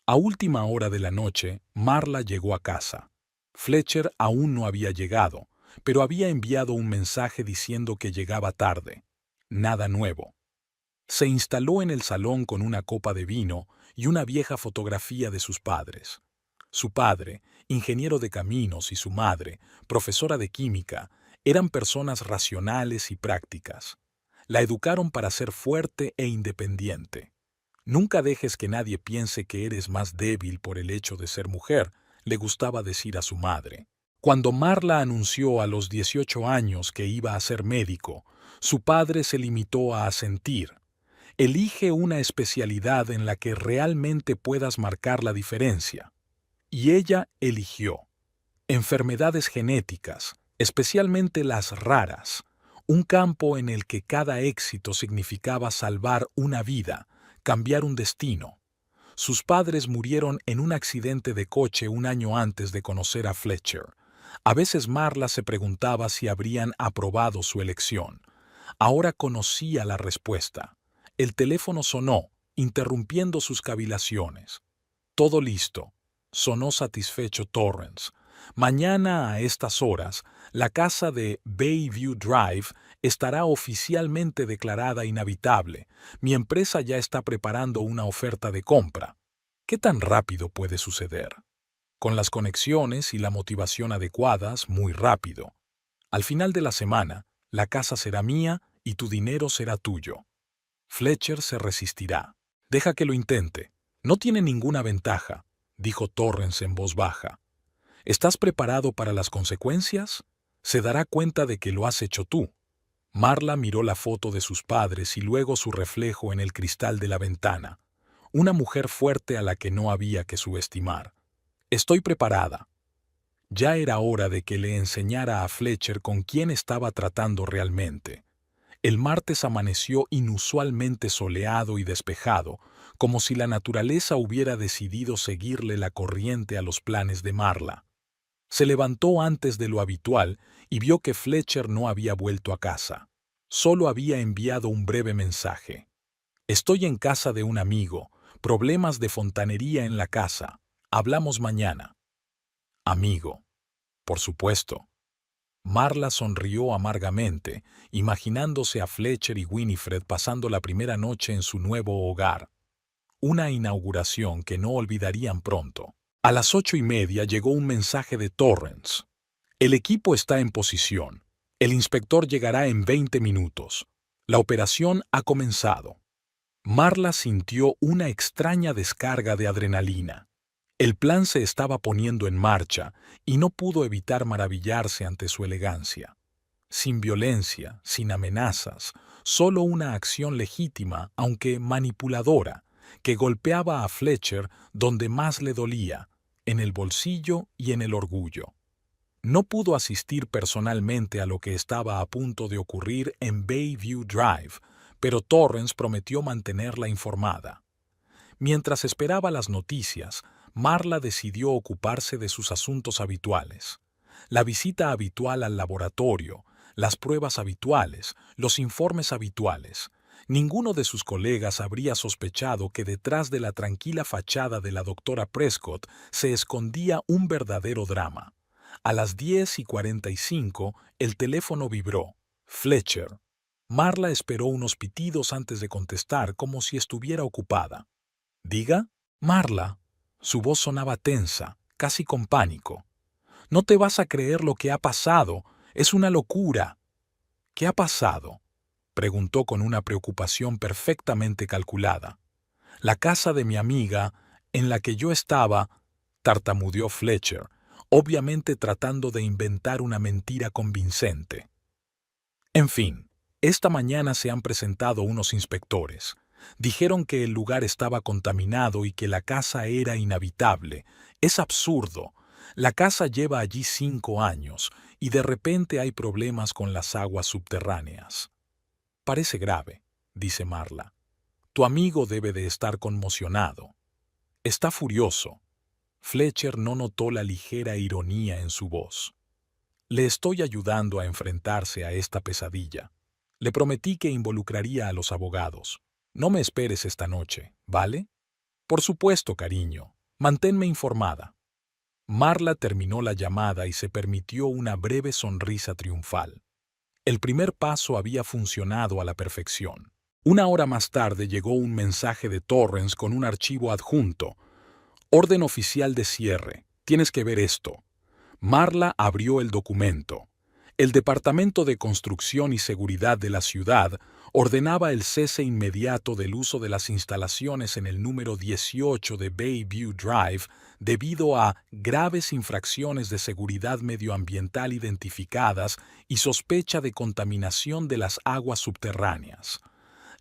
A última hora de la noche, Marla llegó a casa. Fletcher aún no había llegado, pero había enviado un mensaje diciendo que llegaba tarde. Nada nuevo. Se instaló en el salón con una copa de vino y una vieja fotografía de sus padres. Su padre, ingeniero de caminos, y su madre, profesora de química, eran personas racionales y prácticas. La educaron para ser fuerte e independiente. Nunca dejes que nadie piense que eres más débil por el hecho de ser mujer, le gustaba decir a su madre. Cuando Marla anunció a los 18 años que iba a ser médico, su padre se limitó a asentir. Elige una especialidad en la que realmente puedas marcar la diferencia. Y ella eligió. Enfermedades genéticas, especialmente las raras, un campo en el que cada éxito significaba salvar una vida, cambiar un destino. Sus padres murieron en un accidente de coche un año antes de conocer a Fletcher. A veces Marla se preguntaba si habrían aprobado su elección. Ahora conocía la respuesta. El teléfono sonó, interrumpiendo sus cavilaciones. Todo listo. Sonó satisfecho Torrance. Mañana a estas horas, la casa de Bayview Drive estará oficialmente declarada inhabitable. Mi empresa ya está preparando una oferta de compra. ¿Qué tan rápido puede suceder? Con las conexiones y la motivación adecuadas, muy rápido. Al final de la semana, la casa será mía y tu dinero será tuyo. Fletcher se resistirá. Deja que lo intente. No tiene ninguna ventaja, dijo Torrance en voz baja. ¿Estás preparado para las consecuencias? Se dará cuenta de que lo has hecho tú. Marla miró la foto de sus padres y luego su reflejo en el cristal de la ventana. Una mujer fuerte a la que no había que subestimar. Estoy preparada. Ya era hora de que le enseñara a Fletcher con quién estaba tratando realmente. El martes amaneció inusualmente soleado y despejado, como si la naturaleza hubiera decidido seguirle la corriente a los planes de Marla. Se levantó antes de lo habitual y vio que Fletcher no había vuelto a casa. Solo había enviado un breve mensaje. «Estoy en casa de un amigo. Problemas de fontanería en la casa. Hablamos mañana. Amigo. Por supuesto. Marla sonrió amargamente, imaginándose a Fletcher y Winifred pasando la primera noche en su nuevo hogar. Una inauguración que no olvidarían pronto. A las 8:30 llegó un mensaje de Torrance. El equipo está en posición. El inspector llegará en 20 minutos. La operación ha comenzado. Marla sintió una extraña descarga de adrenalina. El plan se estaba poniendo en marcha y no pudo evitar maravillarse ante su elegancia. Sin violencia, sin amenazas, solo una acción legítima, aunque manipuladora, que golpeaba a Fletcher donde más le dolía, en el bolsillo y en el orgullo. No pudo asistir personalmente a lo que estaba a punto de ocurrir en Bayview Drive, pero Torrance prometió mantenerla informada. Mientras esperaba las noticias, Marla decidió ocuparse de sus asuntos habituales. La visita habitual al laboratorio, las pruebas habituales, los informes habituales. Ninguno de sus colegas habría sospechado que detrás de la tranquila fachada de la doctora Prescott se escondía un verdadero drama. A las 10:45 el teléfono vibró. Fletcher. Marla esperó unos pitidos antes de contestar, como si estuviera ocupada. ¿Diga? Marla. Su voz sonaba tensa, casi con pánico. No te vas a creer lo que ha pasado. Es una locura. ¿Qué ha pasado? Preguntó con una preocupación perfectamente calculada. La casa de mi amiga, en la que yo estaba, tartamudeó Fletcher, obviamente tratando de inventar una mentira convincente. En fin, esta mañana se han presentado unos inspectores. Dijeron que el lugar estaba contaminado y que la casa era inhabitable. Es absurdo. La casa lleva allí 5 años y de repente hay problemas con las aguas subterráneas. Parece grave, dice Marla. Tu amigo debe de estar conmocionado. Está furioso. Fletcher no notó la ligera ironía en su voz. Le estoy ayudando a enfrentarse a esta pesadilla. Le prometí que involucraría a los abogados. No me esperes esta noche, ¿vale? Por supuesto, cariño. Manténme informada. Marla terminó la llamada y se permitió una breve sonrisa triunfal. El primer paso había funcionado a la perfección. 1 hora más tarde llegó un mensaje de Torrance con un archivo adjunto. Orden oficial de cierre. Tienes que ver esto. Marla abrió el documento. El Departamento de Construcción y Seguridad de la ciudad ordenaba el cese inmediato del uso de las instalaciones en el número 18 de Bayview Drive debido a graves infracciones de seguridad medioambiental identificadas y sospecha de contaminación de las aguas subterráneas.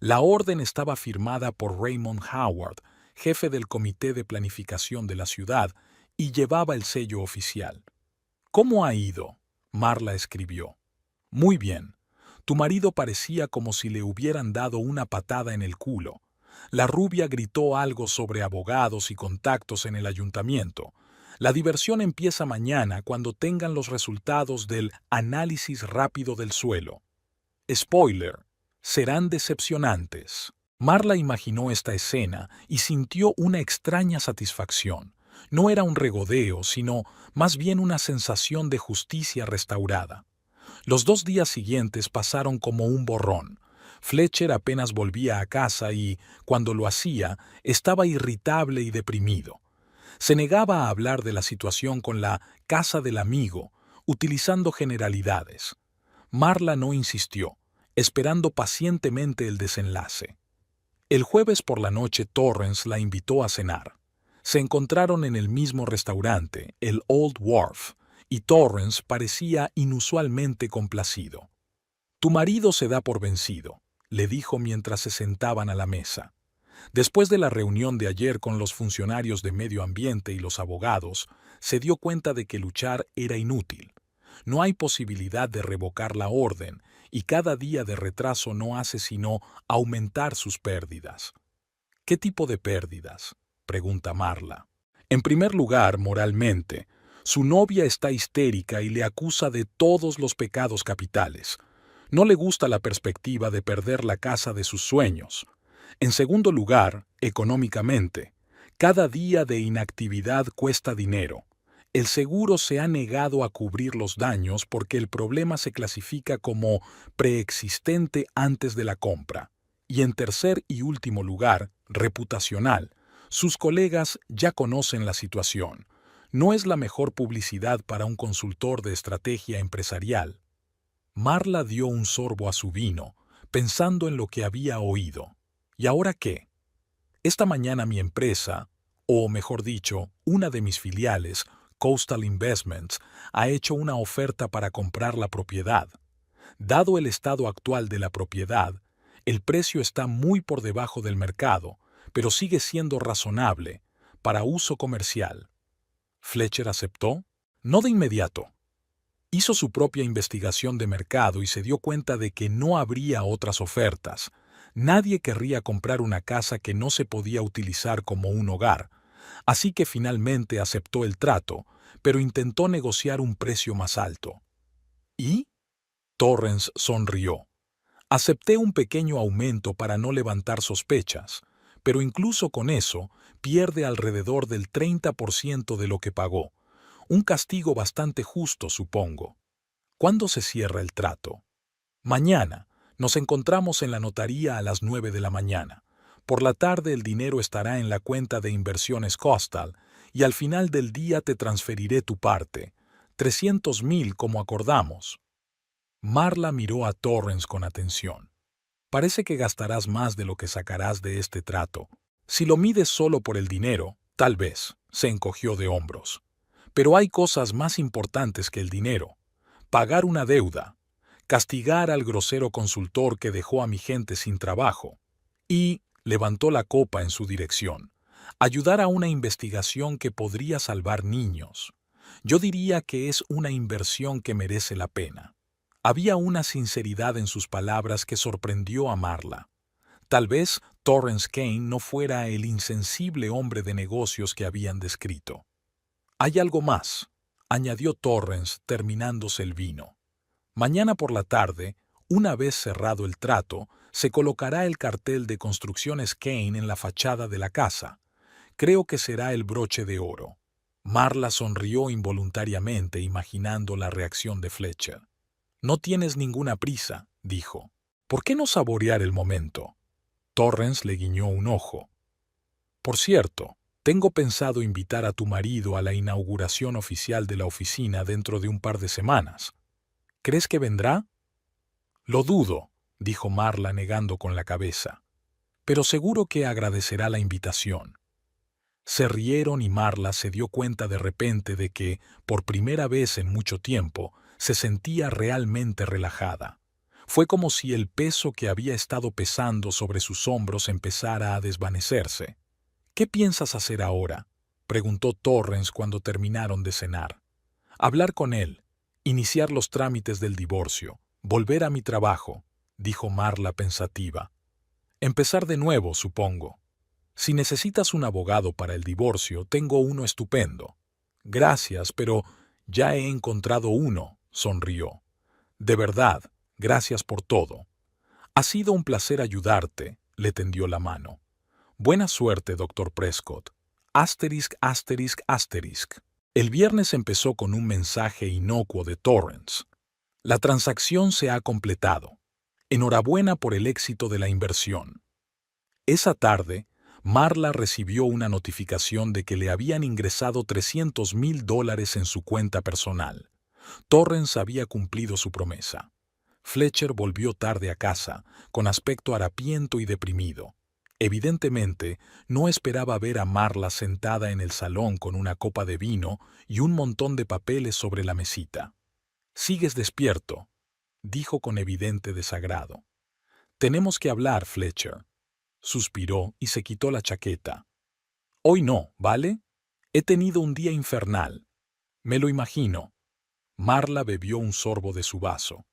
La orden estaba firmada por Raymond Howard, jefe del Comité de Planificación de la ciudad, y llevaba el sello oficial. ¿Cómo ha ido? Marla escribió. Muy bien. Tu marido parecía como si le hubieran dado una patada en el culo. La rubia gritó algo sobre abogados y contactos en el ayuntamiento. La diversión empieza mañana cuando tengan los resultados del análisis rápido del suelo. Spoiler, serán decepcionantes. Marla imaginó esta escena y sintió una extraña satisfacción. No era un regodeo, sino más bien una sensación de justicia restaurada. Los 2 días siguientes pasaron como un borrón. Fletcher apenas volvía a casa y, cuando lo hacía, estaba irritable y deprimido. Se negaba a hablar de la situación con la casa del amigo, utilizando generalidades. Marla no insistió, esperando pacientemente el desenlace. El jueves por la noche Torrance la invitó a cenar. Se encontraron en el mismo restaurante, el Old Wharf, y Torrance parecía inusualmente complacido. Tu marido se da por vencido, le dijo mientras se sentaban a la mesa. Después de la reunión de ayer con los funcionarios de medio ambiente y los abogados, se dio cuenta de que luchar era inútil. No hay posibilidad de revocar la orden, y cada día de retraso no hace sino aumentar sus pérdidas. ¿Qué tipo de pérdidas?, pregunta Marla. En primer lugar, moralmente, su novia está histérica y le acusa de todos los pecados capitales. No le gusta la perspectiva de perder la casa de sus sueños. En segundo lugar, económicamente. Cada día de inactividad cuesta dinero. El seguro se ha negado a cubrir los daños porque el problema se clasifica como preexistente antes de la compra. Y en tercer y último lugar, reputacional. Sus colegas ya conocen la situación. No es la mejor publicidad para un consultor de estrategia empresarial. Marla dio un sorbo a su vino, pensando en lo que había oído. ¿Y ahora qué? Esta mañana mi empresa, o mejor dicho, una de mis filiales, Coastal Investments, ha hecho una oferta para comprar la propiedad. Dado el estado actual de la propiedad, el precio está muy por debajo del mercado, pero sigue siendo razonable para uso comercial. ¿Fletcher aceptó? No de inmediato. Hizo su propia investigación de mercado y se dio cuenta de que no habría otras ofertas. Nadie querría comprar una casa que no se podía utilizar como un hogar, así que finalmente aceptó el trato, pero intentó negociar un precio más alto. ¿Y? Torrens sonrió. Acepté un pequeño aumento para no levantar sospechas, pero incluso con eso pierde alrededor del 30% de lo que pagó. Un castigo bastante justo, supongo. ¿Cuándo se cierra el trato? Mañana. Nos encontramos en la notaría a las 9 de la mañana. Por la tarde el dinero estará en la cuenta de inversiones Coastal y al final del día te transferiré tu parte. 300,000 como acordamos. Marla miró a Torrens con atención. Parece que gastarás más de lo que sacarás de este trato. Si lo mides solo por el dinero, tal vez, se encogió de hombros. Pero hay cosas más importantes que el dinero. Pagar una deuda, castigar al grosero consultor que dejó a mi gente sin trabajo y, levantó la copa en su dirección, ayudar a una investigación que podría salvar niños. Yo diría que es una inversión que merece la pena. Había una sinceridad en sus palabras que sorprendió a Marla. Tal vez Torrens Kane no fuera el insensible hombre de negocios que habían descrito. Hay algo más, añadió Torrens terminándose el vino. Mañana por la tarde, una vez cerrado el trato, se colocará el cartel de Construcciones Kane en la fachada de la casa. Creo que será el broche de oro. Marla sonrió involuntariamente imaginando la reacción de Fletcher. No tienes ninguna prisa, dijo. ¿Por qué no saborear el momento? Torrens le guiñó un ojo. Por cierto, tengo pensado invitar a tu marido a la inauguración oficial de la oficina dentro de un par de semanas. ¿Crees que vendrá? Lo dudo, dijo Marla negando con la cabeza. Pero seguro que agradecerá la invitación. Se rieron y Marla se dio cuenta de repente de que, por primera vez en mucho tiempo, se sentía realmente relajada. Fue como si el peso que había estado pesando sobre sus hombros empezara a desvanecerse. ¿Qué piensas hacer ahora?, preguntó Torrens cuando terminaron de cenar. Hablar con él, iniciar los trámites del divorcio, volver a mi trabajo, dijo Marla pensativa. Empezar de nuevo, supongo. Si necesitas un abogado para el divorcio, tengo uno estupendo. Gracias, pero ya he encontrado uno, sonrió. De verdad, gracias por todo. Ha sido un placer ayudarte, le tendió la mano. Buena suerte, Dr. Prescott. Asterisk, asterisk, asterisk. El viernes empezó con un mensaje inocuo de Torrens. La transacción se ha completado. Enhorabuena por el éxito de la inversión. Esa tarde, Marla recibió una notificación de que le habían ingresado $300,000 en su cuenta personal. Torrens había cumplido su promesa. Fletcher volvió tarde a casa, con aspecto harapiento y deprimido. Evidentemente, no esperaba ver a Marla sentada en el salón con una copa de vino y un montón de papeles sobre la mesita. «Sigues despierto», dijo con evidente desagrado. «Tenemos que hablar, Fletcher». Suspiró y se quitó la chaqueta. «Hoy no, ¿vale? He tenido un día infernal». «Me lo imagino». Marla bebió un sorbo de su vaso.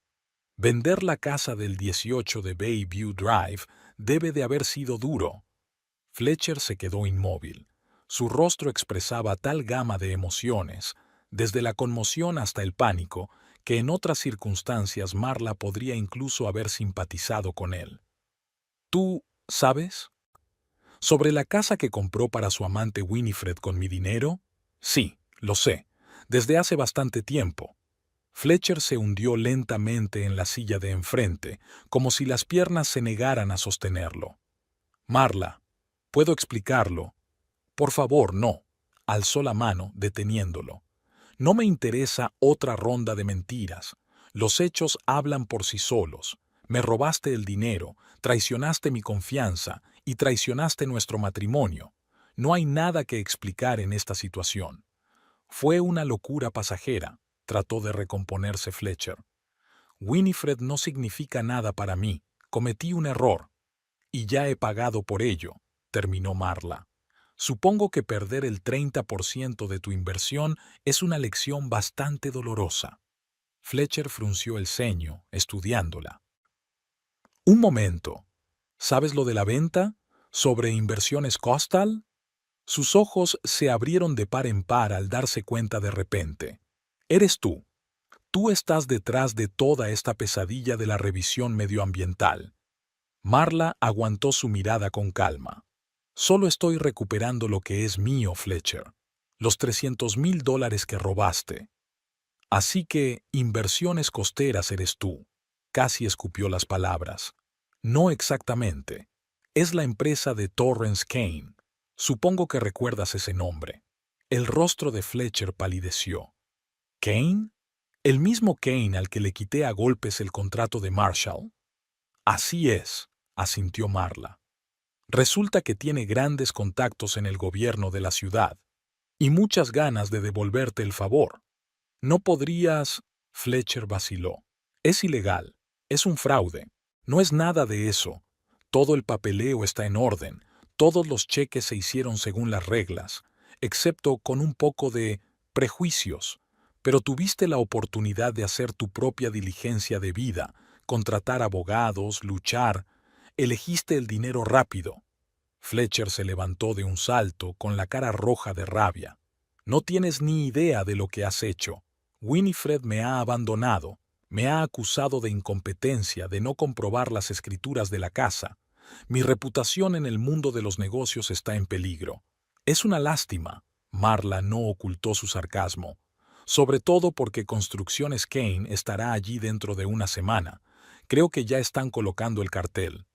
Vender la casa del 18 de Bayview Drive debe de haber sido duro. Fletcher se quedó inmóvil. Su rostro expresaba tal gama de emociones, desde la conmoción hasta el pánico, que en otras circunstancias Marla podría incluso haber simpatizado con él. «Tú, ¿sabes? ¿Sobre la casa que compró para su amante Winifred con mi dinero? Sí, lo sé, desde hace bastante tiempo. Fletcher se hundió lentamente en la silla de enfrente, como si las piernas se negaran a sostenerlo. Marla, ¿puedo explicarlo? Por favor, no. Alzó la mano, deteniéndolo. No me interesa otra ronda de mentiras. Los hechos hablan por sí solos. Me robaste el dinero, traicionaste mi confianza y traicionaste nuestro matrimonio. No hay nada que explicar en esta situación. Fue una locura pasajera, trató de recomponerse Fletcher. Winifred no significa nada para mí. Cometí un error. Y ya he pagado por ello, terminó Marla. Supongo que perder el 30% de tu inversión es una lección bastante dolorosa. Fletcher frunció el ceño, estudiándola. Un momento. ¿Sabes lo de la venta? ¿Sobre inversiones Costal? Sus ojos se abrieron de par en par al darse cuenta de repente. Eres tú. Tú estás detrás de toda esta pesadilla de la revisión medioambiental. Marla aguantó su mirada con calma. Solo estoy recuperando lo que es mío, Fletcher. Los $300,000 que robaste. Así que, inversiones costeras eres tú. Casi escupió las palabras. No exactamente. Es la empresa de Torrance Kane. Supongo que recuerdas ese nombre. El rostro de Fletcher palideció. ¿Kane? ¿El mismo Kane al que le quité a golpes el contrato de Marshall? Así es, asintió Marla. Resulta que tiene grandes contactos en el gobierno de la ciudad y muchas ganas de devolverte el favor. ¿No podrías? Fletcher vaciló. Es ilegal. Es un fraude. No es nada de eso. Todo el papeleo está en orden. Todos los cheques se hicieron según las reglas, excepto con un poco de prejuicios. Pero tuviste la oportunidad de hacer tu propia diligencia de vida, contratar abogados, luchar. Elegiste el dinero rápido. Fletcher se levantó de un salto con la cara roja de rabia. No tienes ni idea de lo que has hecho. Winifred me ha abandonado. Me ha acusado de incompetencia, de no comprobar las escrituras de la casa. Mi reputación en el mundo de los negocios está en peligro. Es una lástima. Marla no ocultó su sarcasmo. Sobre todo porque Construcciones Kane estará allí dentro de una semana. Creo que ya están colocando el cartel.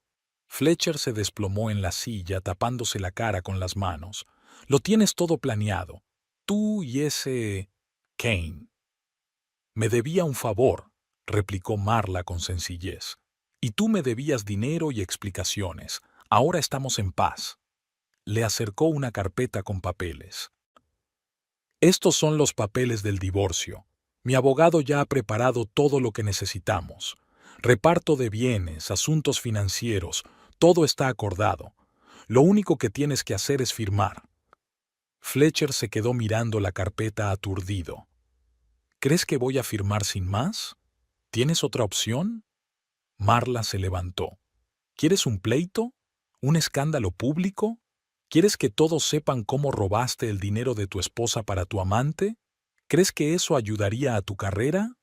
Fletcher se desplomó en la silla tapándose la cara con las manos. Lo tienes todo planeado. Tú y ese Kane. Me debía un favor, replicó Marla con sencillez. Y tú me debías dinero y explicaciones. Ahora estamos en paz. Le acercó una carpeta con papeles. Estos son los papeles del divorcio. Mi abogado ya ha preparado todo lo que necesitamos. Reparto de bienes, asuntos financieros, todo está acordado. Lo único que tienes que hacer es firmar. Fletcher se quedó mirando la carpeta aturdido. ¿Crees que voy a firmar sin más? ¿Tienes otra opción? Marla se levantó. ¿Quieres un pleito? ¿Un escándalo público? ¿Quieres que todos sepan cómo robaste el dinero de tu esposa para tu amante? ¿Crees que eso ayudaría a tu carrera?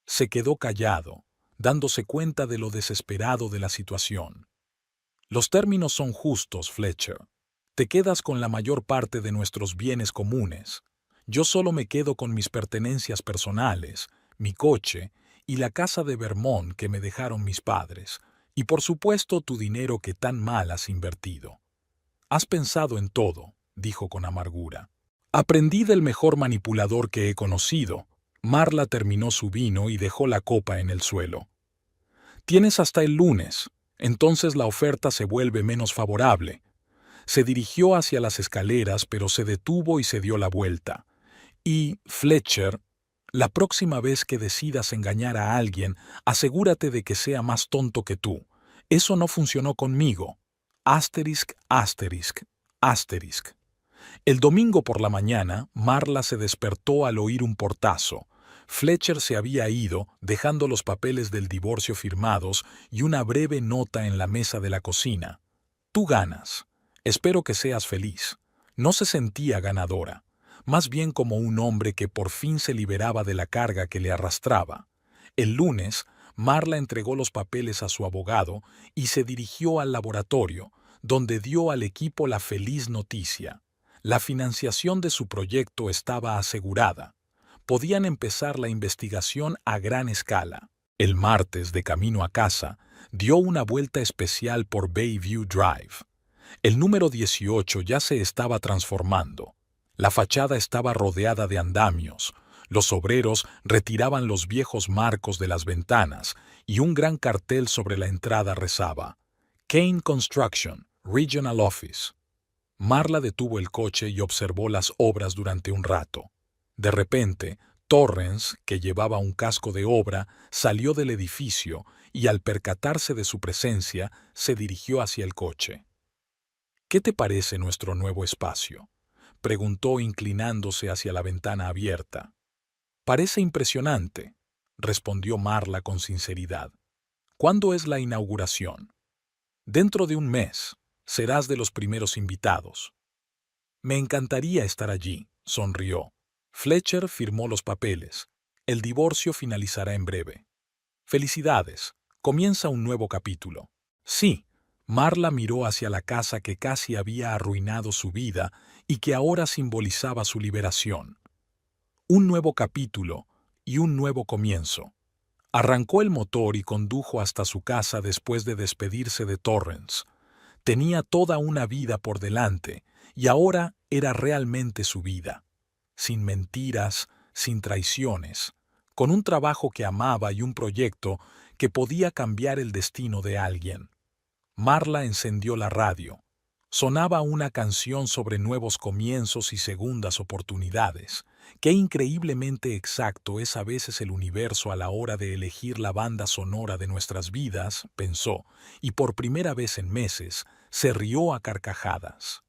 Se quedó callado, dándose cuenta de lo desesperado de la situación. Los términos son justos, Fletcher. Te quedas con la mayor parte de nuestros bienes comunes. Yo solo me quedo con mis pertenencias personales, mi coche y la casa de Vermont que me dejaron mis padres, y por supuesto tu dinero que tan mal has invertido. Has pensado en todo, dijo con amargura. Aprendí del mejor manipulador que he conocido. Marla terminó su vino y dejó la copa en el suelo. Tienes hasta el lunes, entonces la oferta se vuelve menos favorable. Se dirigió hacia las escaleras, pero se detuvo y se dio la vuelta. Y, Fletcher, la próxima vez que decidas engañar a alguien, asegúrate de que sea más tonto que tú. Eso no funcionó conmigo. Asterisk, asterisk, asterisk. El domingo por la mañana, Marla se despertó al oír un portazo. Fletcher se había ido, dejando los papeles del divorcio firmados y una breve nota en la mesa de la cocina. Tú ganas. Espero que seas feliz. No se sentía ganadora, más bien como un hombre que por fin se liberaba de la carga que le arrastraba. El lunes, Marla entregó los papeles a su abogado y se dirigió al laboratorio, donde dio al equipo la feliz noticia. La financiación de su proyecto estaba asegurada. Podían empezar la investigación a gran escala. El martes, de camino a casa, dio una vuelta especial por Bayview Drive. El número 18 ya se estaba transformando. La fachada estaba rodeada de andamios. Los obreros retiraban los viejos marcos de las ventanas y un gran cartel sobre la entrada rezaba: Kane Construction, Regional Office. Marla detuvo el coche y observó las obras durante un rato. De repente, Torrance, que llevaba un casco de obra, salió del edificio y al percatarse de su presencia, se dirigió hacia el coche. «¿Qué te parece nuestro nuevo espacio?», preguntó inclinándose hacia la ventana abierta. «Parece impresionante», respondió Marla con sinceridad. «¿Cuándo es la inauguración?» «Dentro de un mes. Serás de los primeros invitados». «Me encantaría estar allí», sonrió. Fletcher firmó los papeles. El divorcio finalizará en breve. «Felicidades. Comienza un nuevo capítulo». «Sí». Marla miró hacia la casa que casi había arruinado su vida y que ahora simbolizaba su liberación. Un nuevo capítulo y un nuevo comienzo. Arrancó el motor y condujo hasta su casa después de despedirse de Torrance. Tenía toda una vida por delante y ahora era realmente su vida. Sin mentiras, sin traiciones, con un trabajo que amaba y un proyecto que podía cambiar el destino de alguien. Marla encendió la radio. Sonaba una canción sobre nuevos comienzos y segundas oportunidades. Qué increíblemente exacto es a veces el universo a la hora de elegir la banda sonora de nuestras vidas, pensó, y por primera vez en meses se rió a carcajadas.